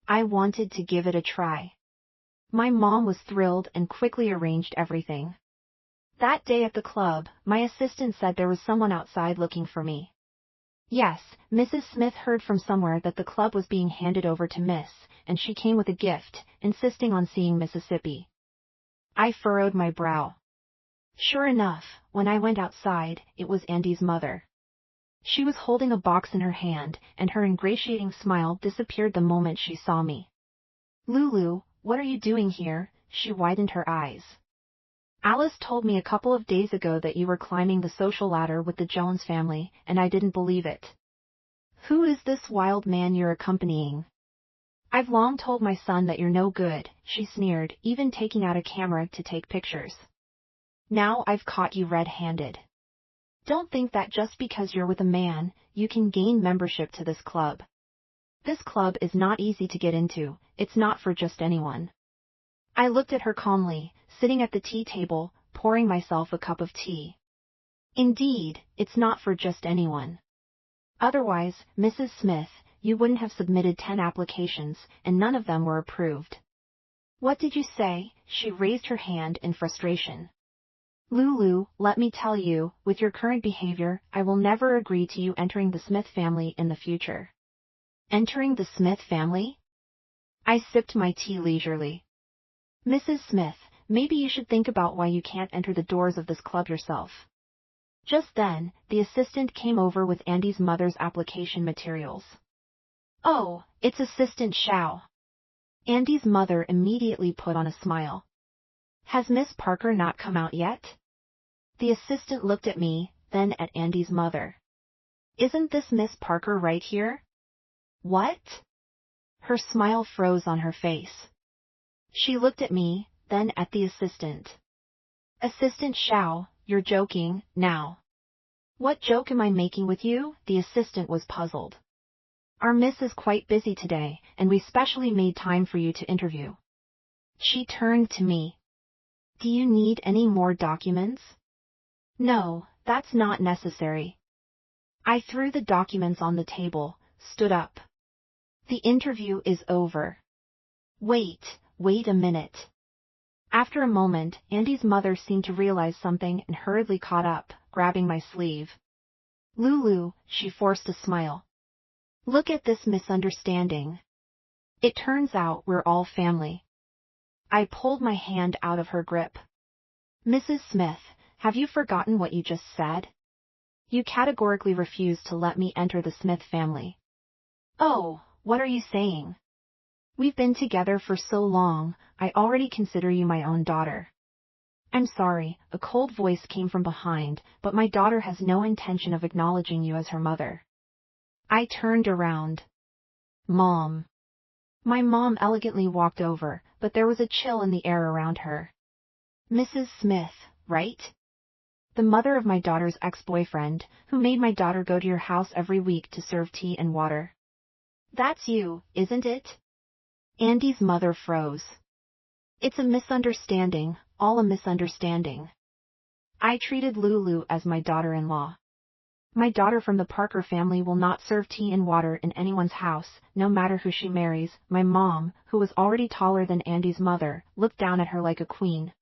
I wanted to give it a try. My mom was thrilled and quickly arranged everything. That day at the club, my assistant said there was someone outside looking for me. Yes, Mrs. Smith heard from somewhere that the club was being handed over to Miss, and she came with a gift, insisting on seeing Mississippi. I furrowed my brow. Sure enough, when I went outside, it was Andy's mother. She was holding a box in her hand, and her ingratiating smile disappeared the moment she saw me. Lulu, what are you doing here? She widened her eyes. Alice told me a couple of days ago that you were climbing the social ladder with the Jones family, and I didn't believe it. Who is this wild man you're accompanying? I've long told my son that you're no good, she sneered, even taking out a camera to take pictures. Now I've caught you red-handed. Don't think that just because you're with a man, you can gain membership to this club. This club is not easy to get into, it's not for just anyone. I looked at her calmly, sitting at the tea table, pouring myself a cup of tea. Indeed, it's not for just anyone. Otherwise, Mrs. Smith, you wouldn't have submitted 10 applications, and none of them were approved. What did you say? She raised her hand in frustration. Lulu, let me tell you, with your current behavior, I will never agree to you entering the Smith family in the future. Entering the Smith family? I sipped my tea leisurely. Mrs. Smith, maybe you should think about why you can't enter the doors of this club yourself. Just then, the assistant came over with Andy's mother's application materials. Oh, it's Assistant Shao. Andy's mother immediately put on a smile. Has Miss Parker not come out yet? The assistant looked at me, then at Andy's mother. Isn't this Miss Parker right here? What? Her smile froze on her face. She looked at me, then at the assistant. Assistant Shao, you're joking, now. What joke am I making with you? The assistant was puzzled. Our miss is quite busy today, and we specially made time for you to interview. She turned to me. Do you need any more documents? No, that's not necessary. I threw the documents on the table, stood up. The interview is over. Wait a minute. After a moment, Andy's mother seemed to realize something and hurriedly caught up, grabbing my sleeve. Lulu, she forced a smile. Look at this misunderstanding. It turns out we're all family. I pulled my hand out of her grip. Mrs. Smith, have you forgotten what you just said? You categorically refused to let me enter the Smith family. Oh, what are you saying? We've been together for so long, I already consider you my own daughter. I'm sorry, a cold voice came from behind, but my daughter has no intention of acknowledging you as her mother. I turned around. Mom. My mom elegantly walked over, but there was a chill in the air around her. Mrs. Smith, right? the mother of my daughter's ex-boyfriend, who made my daughter go to your house every week to serve tea and water. That's you, isn't it? Andy's mother froze. It's a misunderstanding, all a misunderstanding. I treated Lulu as my daughter-in-law. My daughter from the Parker family will not serve tea and water in anyone's house, no matter who she marries. My mom, who was already taller than Andy's mother, looked down at her like a queen.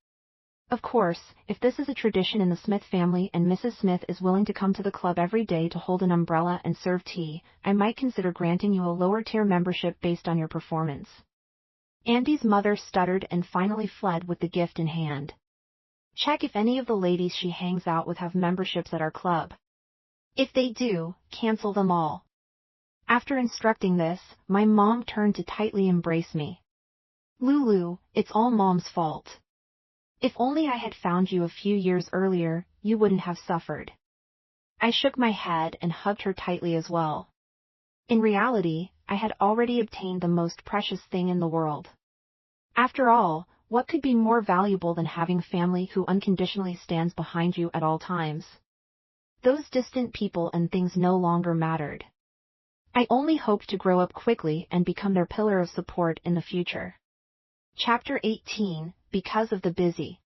Of course, if this is a tradition in the Smith family and Mrs. Smith is willing to come to the club every day to hold an umbrella and serve tea, I might consider granting you a lower-tier membership based on your performance. Andy's mother stuttered and finally fled with the gift in hand. Check if any of the ladies she hangs out with have memberships at our club. If they do, cancel them all. After instructing this, my mom turned to tightly embrace me. Lulu, it's all Mom's fault. If only I had found you a few years earlier, you wouldn't have suffered. I shook my head and hugged her tightly as well. In reality, I had already obtained the most precious thing in the world. After all, what could be more valuable than having family who unconditionally stands behind you at all times? Those distant people and things no longer mattered. I only hoped to grow up quickly and become their pillar of support in the future. Chapter 18, Because of the Busy.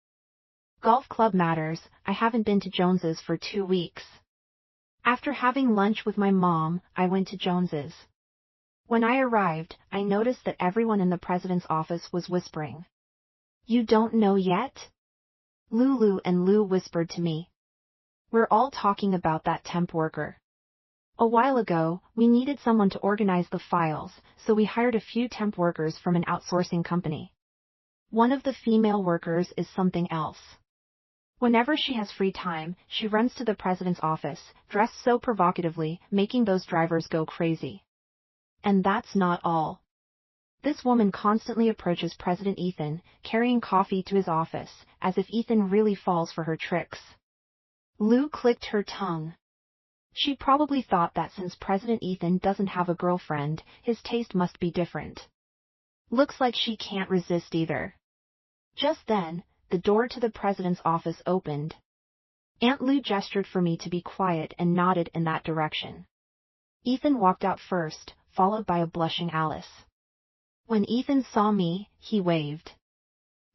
Golf club matters. I haven't been to Jones's for 2 weeks. After having lunch with my mom, I went to Jones's. When I arrived, I noticed that everyone in the president's office was whispering. You don't know yet? Lulu and Lou whispered to me. We're all talking about that temp worker. A while ago, we needed someone to organize the files, so we hired a few temp workers from an outsourcing company. One of the female workers is something else. Whenever she has free time, she runs to the president's office, dressed so provocatively, making those drivers go crazy. And that's not all. This woman constantly approaches President Ethan, carrying coffee to his office, as if Ethan really falls for her tricks. Lou clicked her tongue. She probably thought that since President Ethan doesn't have a girlfriend, his taste must be different. Looks like she can't resist either. Just then, the door to the president's office opened. Aunt Lou gestured for me to be quiet and nodded in that direction. Ethan walked out first, followed by a blushing Alice. When Ethan saw me, he waved.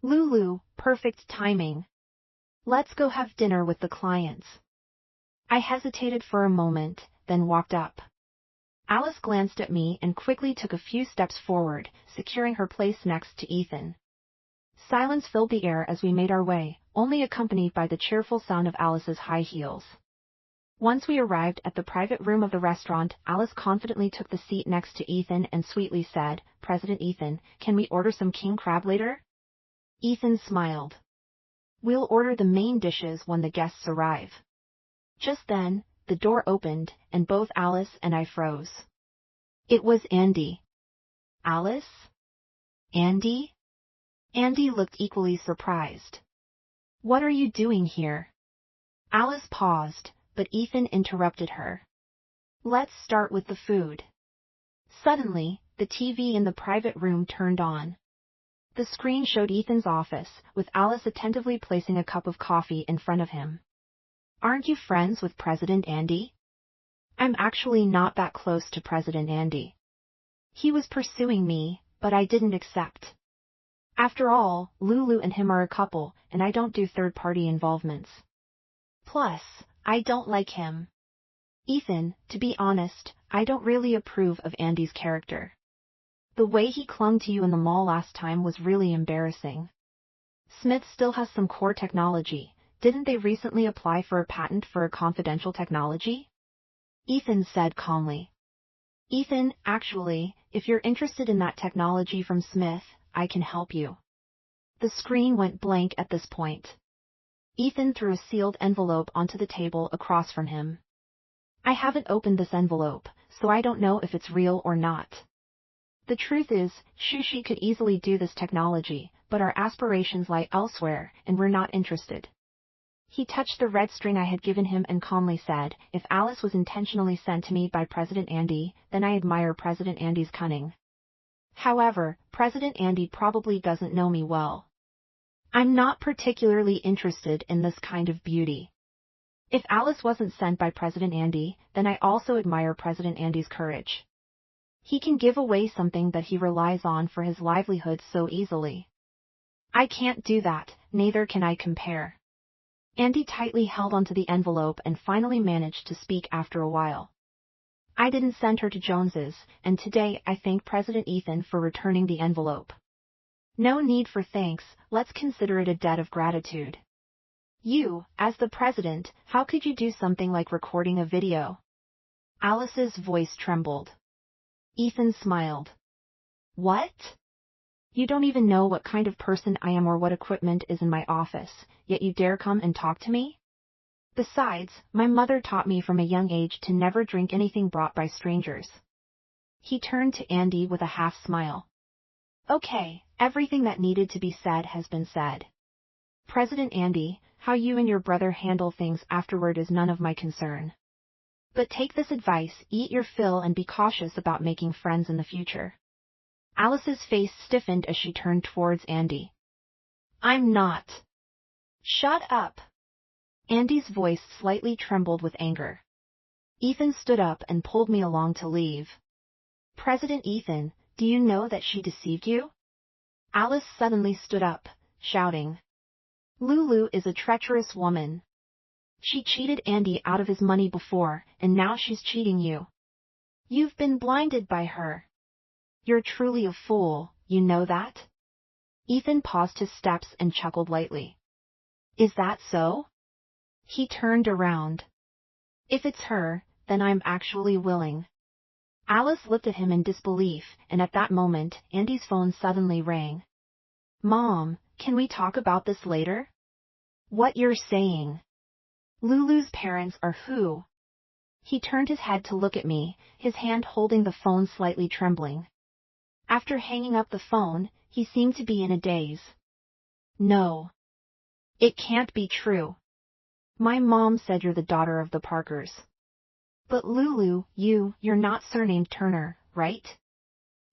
Lulu, perfect timing. Let's go have dinner with the clients. I hesitated for a moment, then walked up. Alice glanced at me and quickly took a few steps forward, securing her place next to Ethan. Silence filled the air as we made our way, only accompanied by the cheerful sound of Alice's high heels. Once we arrived at the private room of the restaurant, Alice confidently took the seat next to Ethan and sweetly said, President Ethan, can we order some king crab later? Ethan smiled. We'll order the main dishes when the guests arrive. Just then, the door opened, and both Alice and I froze. It was Andy. Alice? Andy? Andy looked equally surprised. What are you doing here? Alice paused, but Ethan interrupted her. Let's start with the food. Suddenly, the TV in the private room turned on. The screen showed Ethan's office, with Alice attentively placing a cup of coffee in front of him. Aren't you friends with President Andy? I'm actually not that close to President Andy. He was pursuing me, but I didn't accept. After all, Lulu and him are a couple, and I don't do third-party involvements. Plus, I don't like him. Ethan, to be honest, I don't really approve of Andy's character. The way he clung to you in the mall last time was really embarrassing. Smith still has some core technology. Didn't they recently apply for a patent for a confidential technology? Ethan said calmly. Ethan, actually, if you're interested in that technology from Smith, I can help you. The screen went blank at this point. Ethan threw a sealed envelope onto the table across from him. I haven't opened this envelope, so I don't know if it's real or not. The truth is, Shushi could easily do this technology, but our aspirations lie elsewhere, and we're not interested. He touched the red string I had given him and calmly said, if Alice was intentionally sent to me by President Andy, then I admire President Andy's cunning. However, President Andy probably doesn't know me well. I'm not particularly interested in this kind of beauty. If Alice wasn't sent by President Andy, then I also admire President Andy's courage. He can give away something that he relies on for his livelihood so easily. I can't do that, neither can I compare. Andy tightly held onto the envelope and finally managed to speak after a while. I didn't send her to Jones's, and today I thank President Ethan for returning the envelope. No need for thanks, let's consider it a debt of gratitude. You, as the president, how could you do something like recording a video? Alice's voice trembled. Ethan smiled. What? You don't even know what kind of person I am or what equipment is in my office, yet you dare come and talk to me? Besides, my mother taught me from a young age to never drink anything brought by strangers. He turned to Andy with a half smile. Okay, everything that needed to be said has been said. President Andy, how you and your brother handle things afterward is none of my concern. But take this advice, eat your fill and be cautious about making friends in the future. Alice's face stiffened as she turned towards Andy. I'm not. Shut up. Andy's voice slightly trembled with anger. Ethan stood up and pulled me along to leave. President Ethan, do you know that she deceived you? Alice suddenly stood up, shouting. Lulu is a treacherous woman. She cheated Andy out of his money before, and now she's cheating you. You've been blinded by her. You're truly a fool, you know that? Ethan paused his steps and chuckled lightly. Is that so? He turned around. If it's her, then I'm actually willing. Alice looked at him in disbelief, and at that moment, Andy's phone suddenly rang. Mom, can we talk about this later? What you're saying? Lulu's parents are who? He turned his head to look at me, his hand holding the phone slightly trembling. After hanging up the phone, he seemed to be in a daze. No. It can't be true. My mom said you're the daughter of the Parkers. But Lulu, you're not surnamed Turner, right?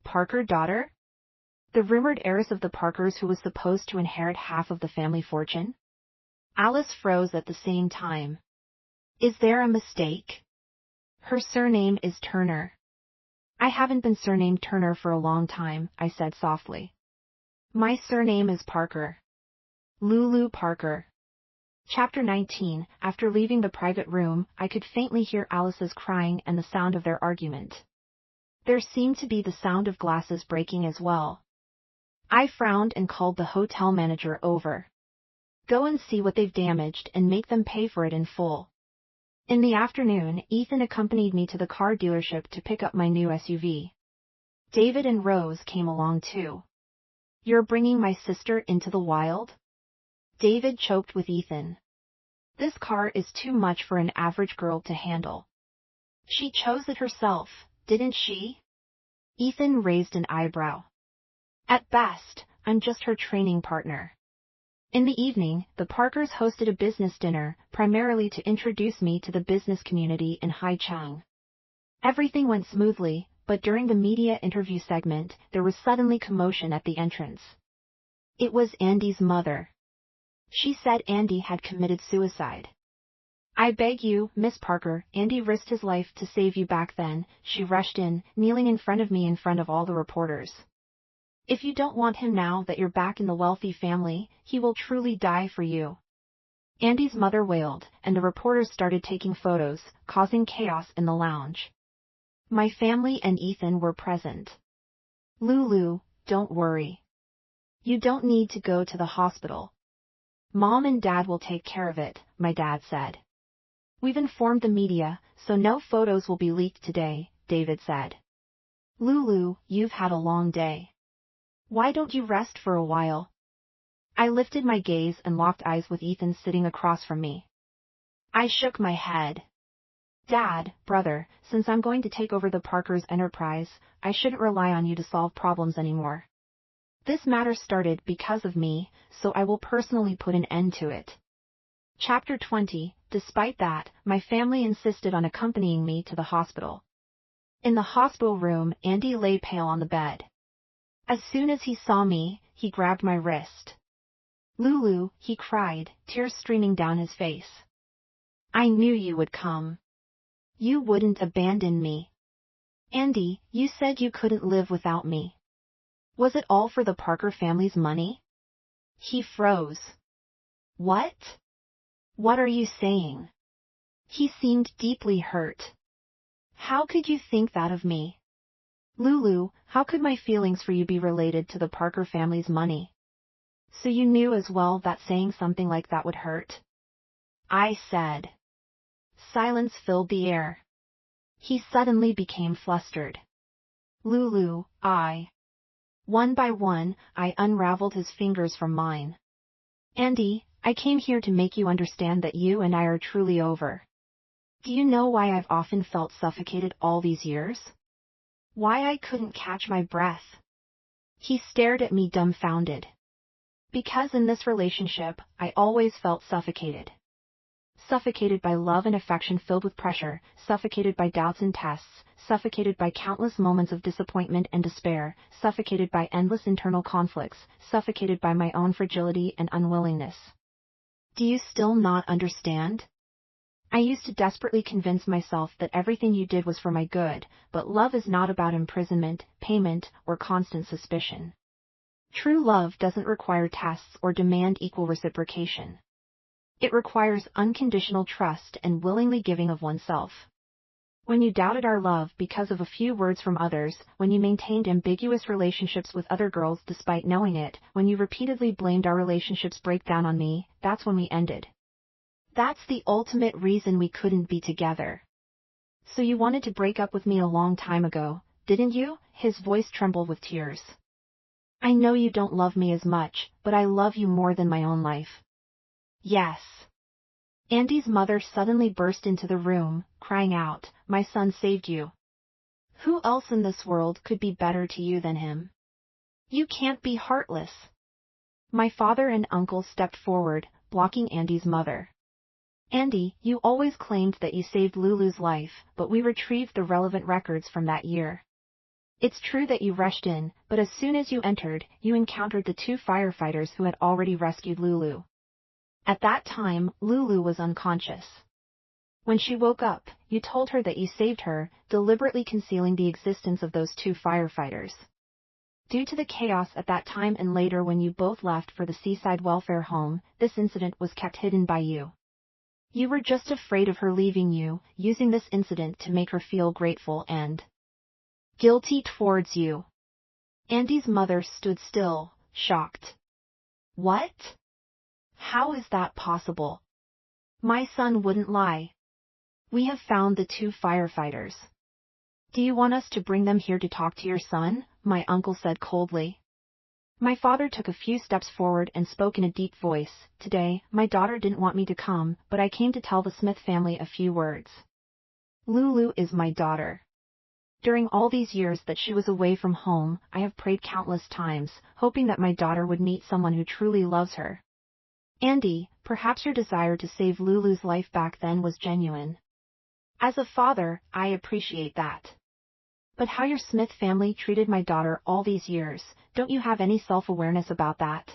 Parker daughter? The rumored heiress of the Parkers who was supposed to inherit half of the family fortune? Alice froze at the same time. Is there a mistake? Her surname is Turner. I haven't been surnamed Turner for a long time, I said softly. My surname is Parker. Lulu Parker. Chapter 19. After leaving the private room, I could faintly hear Alice's crying and the sound of their argument. There seemed to be the sound of glasses breaking as well. I frowned and called the hotel manager over. Go and see what they've damaged and make them pay for it in full. In the afternoon, Ethan accompanied me to the car dealership to pick up my new SUV. David and Rose came along too. You're bringing my sister into the wild? David choked with Ethan. This car is too much for an average girl to handle. She chose it herself, didn't she? Ethan raised an eyebrow. At best, I'm just her training partner. In the evening, the Parkers hosted a business dinner, primarily to introduce me to the business community in Haicheng. Everything went smoothly, but during the media interview segment, there was suddenly commotion at the entrance. It was Andy's mother. She said Andy had committed suicide. I beg you, Miss Parker, Andy risked his life to save you back then, she rushed in, kneeling in front of me in front of all the reporters. If you don't want him now that you're back in the wealthy family, he will truly die for you. Andy's mother wailed, and the reporters started taking photos, causing chaos in the lounge. My family and Ethan were present. Lulu, don't worry. You don't need to go to the hospital. Mom and Dad will take care of it, my dad said. We've informed the media, so no photos will be leaked today, David said. Lulu, you've had a long day. Why don't you rest for a while? I lifted my gaze and locked eyes with Ethan sitting across from me. I shook my head. Dad, brother, since I'm going to take over the Parkers enterprise, I shouldn't rely on you to solve problems anymore. This matter started because of me, so I will personally put an end to it. Chapter 20. Despite that, my family insisted on accompanying me to the hospital. In the hospital room, Andy lay pale on the bed. As soon as he saw me, he grabbed my wrist. Lulu, he cried, tears streaming down his face. I knew you would come. You wouldn't abandon me. Andy, you said you couldn't live without me. Was it all for the Parker family's money? He froze. What? What are you saying? He seemed deeply hurt. How could you think that of me? Lulu, how could my feelings for you be related to the Parker family's money? So you knew as well that saying something like that would hurt? I said. Silence filled the air. He suddenly became flustered. Lulu, One by one, I unraveled his fingers from mine. Andy, I came here to make you understand that you and I are truly over. Do you know why I've often felt suffocated all these years? Why I couldn't catch my breath? He stared at me dumbfounded. Because in this relationship, I always felt suffocated. Suffocated by love and affection filled with pressure, suffocated by doubts and tests, suffocated by countless moments of disappointment and despair, suffocated by endless internal conflicts, suffocated by my own fragility and unwillingness. Do you still not understand? I used to desperately convince myself that everything you did was for my good, but love is not about imprisonment, payment, or constant suspicion. True love doesn't require tests or demand equal reciprocation. It requires unconditional trust and willingly giving of oneself. When you doubted our love because of a few words from others, when you maintained ambiguous relationships with other girls despite knowing it, when you repeatedly blamed our relationship's breakdown on me, that's when we ended. That's the ultimate reason we couldn't be together. So you wanted to break up with me a long time ago, didn't you? His voice trembled with tears. I know you don't love me as much, but I love you more than my own life. Yes. Andy's mother suddenly burst into the room, crying out, "My son saved you. Who else in this world could be better to you than him? You can't be heartless." My father and uncle stepped forward, blocking Andy's mother. Andy, you always claimed that you saved Lulu's life, but we retrieved the relevant records from that year. It's true that you rushed in, but as soon as you entered, you encountered the 2 firefighters who had already rescued Lulu. At that time, Lulu was unconscious. When she woke up, you told her that you saved her, deliberately concealing the existence of those 2 firefighters. Due to the chaos at that time and later when you both left for the seaside welfare home, this incident was kept hidden by you. You were just afraid of her leaving you, using this incident to make her feel grateful and guilty towards you. Andy's mother stood still, shocked. What? How is that possible? My son wouldn't lie. We have found the 2 firefighters. Do you want us to bring them here to talk to your son? My uncle said coldly. My father took a few steps forward and spoke in a deep voice. Today, my daughter didn't want me to come, but I came to tell the Smith family a few words. Lulu is my daughter. During all these years that she was away from home, I have prayed countless times, hoping that my daughter would meet someone who truly loves her. Andy, perhaps your desire to save Lulu's life back then was genuine. As a father, I appreciate that. But how your Smith family treated my daughter all these years, don't you have any self-awareness about that?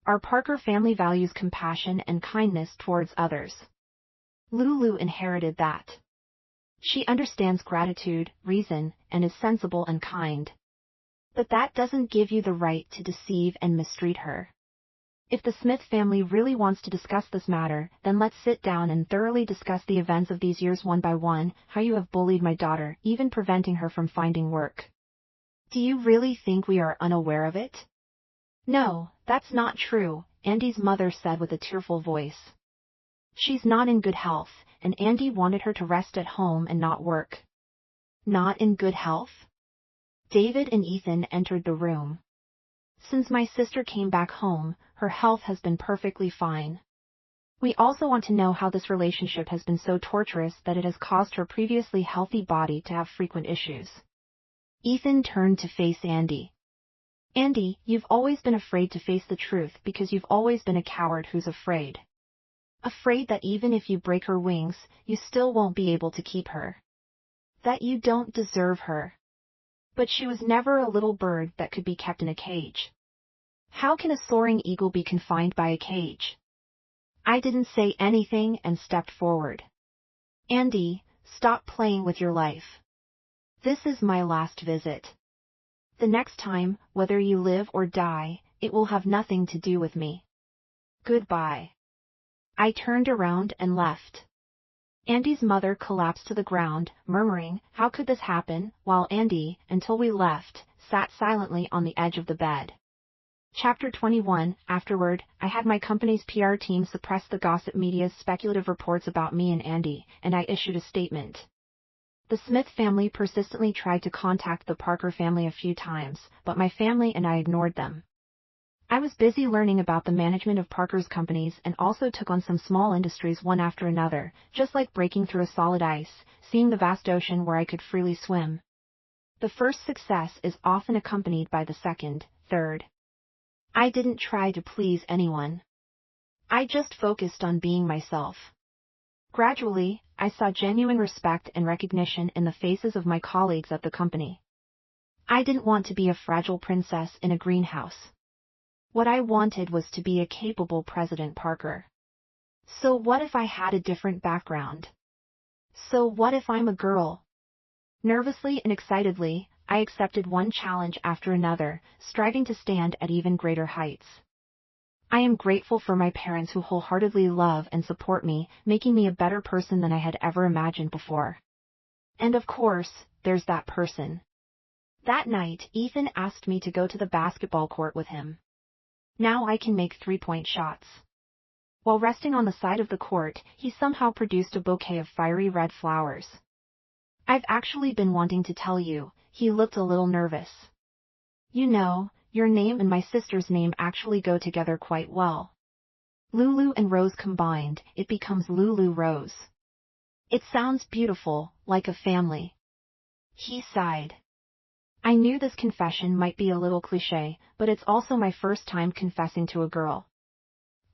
Our Parker family values compassion and kindness towards others. Lulu inherited that. She understands gratitude, reason, and is sensible and kind. But that doesn't give you the right to deceive and mistreat her. If the Smith family really wants to discuss this matter, then let's sit down and thoroughly discuss the events of these years one by one, how you have bullied my daughter, even preventing her from finding work. Do you really think we are unaware of it? No, that's not true, Andy's mother said with a tearful voice. She's not in good health, and Andy wanted her to rest at home and not work. Not in good health? David and Ethan entered the room. Since my sister came back home, her health has been perfectly fine. We also want to know how this relationship has been so torturous that it has caused her previously healthy body to have frequent issues. Ethan turned to face Andy. Andy, you've always been afraid to face the truth because you've always been a coward who's afraid. Afraid that even if you break her wings, you still won't be able to keep her. That you don't deserve her. But she was never a little bird that could be kept in a cage. How can a soaring eagle be confined by a cage? I didn't say anything and stepped forward. Andy, stop playing with your life. This is my last visit. The next time, whether you live or die, it will have nothing to do with me. Goodbye. I turned around and left. Andy's mother collapsed to the ground, murmuring, "How could this happen?" while Andy, until we left, sat silently on the edge of the bed. Chapter 21. Afterward, I had my company's PR team suppress the gossip media's speculative reports about me and Andy, and I issued a statement. The Smith family persistently tried to contact the Parker family a few times, but my family and I ignored them. I was busy learning about the management of Parker's companies and also took on some small industries one after another, just like breaking through a solid ice, seeing the vast ocean where I could freely swim. The first success is often accompanied by the second, third. I didn't try to please anyone. I just focused on being myself. Gradually, I saw genuine respect and recognition in the faces of my colleagues at the company. I didn't want to be a fragile princess in a greenhouse. What I wanted was to be a capable President Parker. So what if I had a different background? So what if I'm a girl? Nervously and excitedly, I accepted one challenge after another, striving to stand at even greater heights. I am grateful for my parents who wholeheartedly love and support me, making me a better person than I had ever imagined before. And of course, there's that person. That night, Ethan asked me to go to the basketball court with him. Now I can make three-point shots. While resting on the side of the court, he somehow produced a bouquet of fiery red flowers. I've actually been wanting to tell you, he looked a little nervous. You know, your name and my sister's name actually go together quite well. Lulu and Rose combined, it becomes Lulu Rose. It sounds beautiful, like a family. He sighed. I knew this confession might be a little cliché, but it's also my first time confessing to a girl.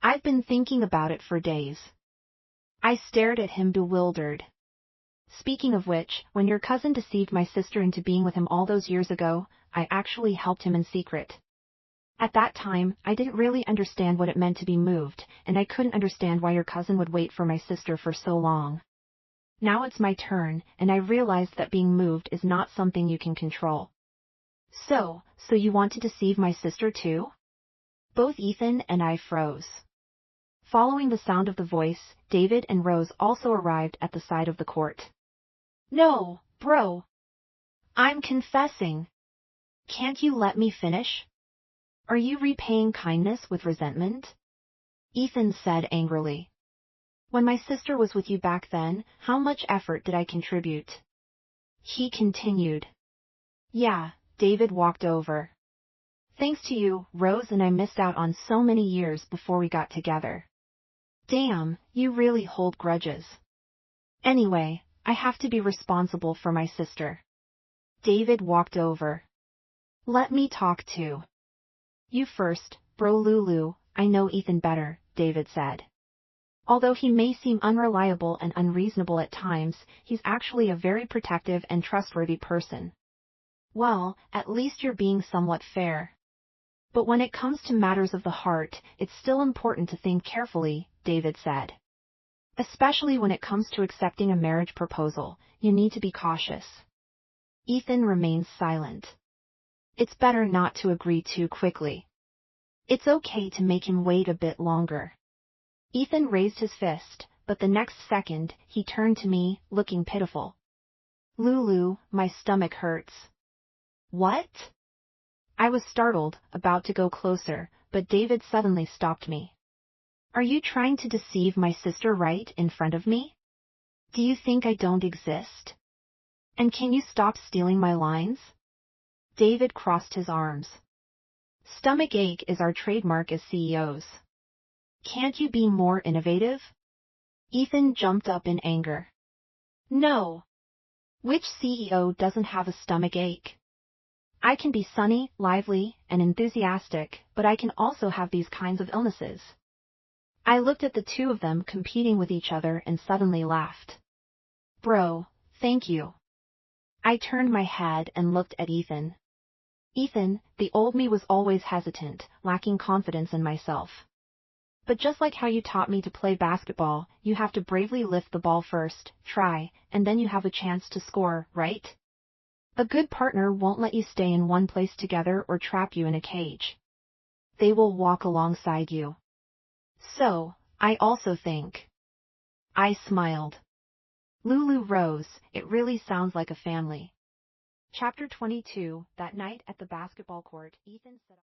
I've been thinking about it for days. I stared at him bewildered. Speaking of which, when your cousin deceived my sister into being with him all those years ago, I actually helped him in secret. At that time, I didn't really understand what it meant to be moved, and I couldn't understand why your cousin would wait for my sister for so long. Now it's my turn, and I realized that being moved is not something you can control. So you want to deceive my sister too? Both Ethan and I froze. Following the sound of the voice, David and Rose also arrived at the side of the court. No, bro. I'm confessing. Can't you let me finish? Are you repaying kindness with resentment? Ethan said angrily. When my sister was with you back then, how much effort did I contribute? He continued. Yeah, David walked over. Thanks to you, Rose and I missed out on so many years before we got together. Damn, you really hold grudges. Anyway, I have to be responsible for my sister. David walked over. Let me talk too. You first, bro. Lulu, I know Ethan better, David said. Although he may seem unreliable and unreasonable at times, he's actually a very protective and trustworthy person. Well, at least you're being somewhat fair. But when it comes to matters of the heart, it's still important to think carefully, David said. Especially when it comes to accepting a marriage proposal, you need to be cautious. Ethan remains silent. It's better not to agree too quickly. It's okay to make him wait a bit longer. Ethan raised his fist, but the next second, he turned to me, looking pitiful. Lulu, my stomach hurts. What? I was startled, about to go closer, but David suddenly stopped me. Are you trying to deceive my sister right in front of me? Do you think I don't exist? And can you stop stealing my lines? David crossed his arms. Stomach ache is our trademark as CEOs. Can't you be more innovative? Ethan jumped up in anger. No. Which CEO doesn't have a stomach ache? I can be sunny, lively, and enthusiastic, but I can also have these kinds of illnesses. I looked at the two of them competing with each other and suddenly laughed. Bro, thank you. I turned my head and looked at Ethan. Ethan, the old me was always hesitant, lacking confidence in myself. But just like how you taught me to play basketball, you have to bravely lift the ball first, try, and then you have a chance to score, right? A good partner won't let you stay in one place together or trap you in a cage. They will walk alongside you. So, I also think. I smiled. Lulu rose. It really sounds like a family. Chapter 22. That night at the basketball court, Ethan said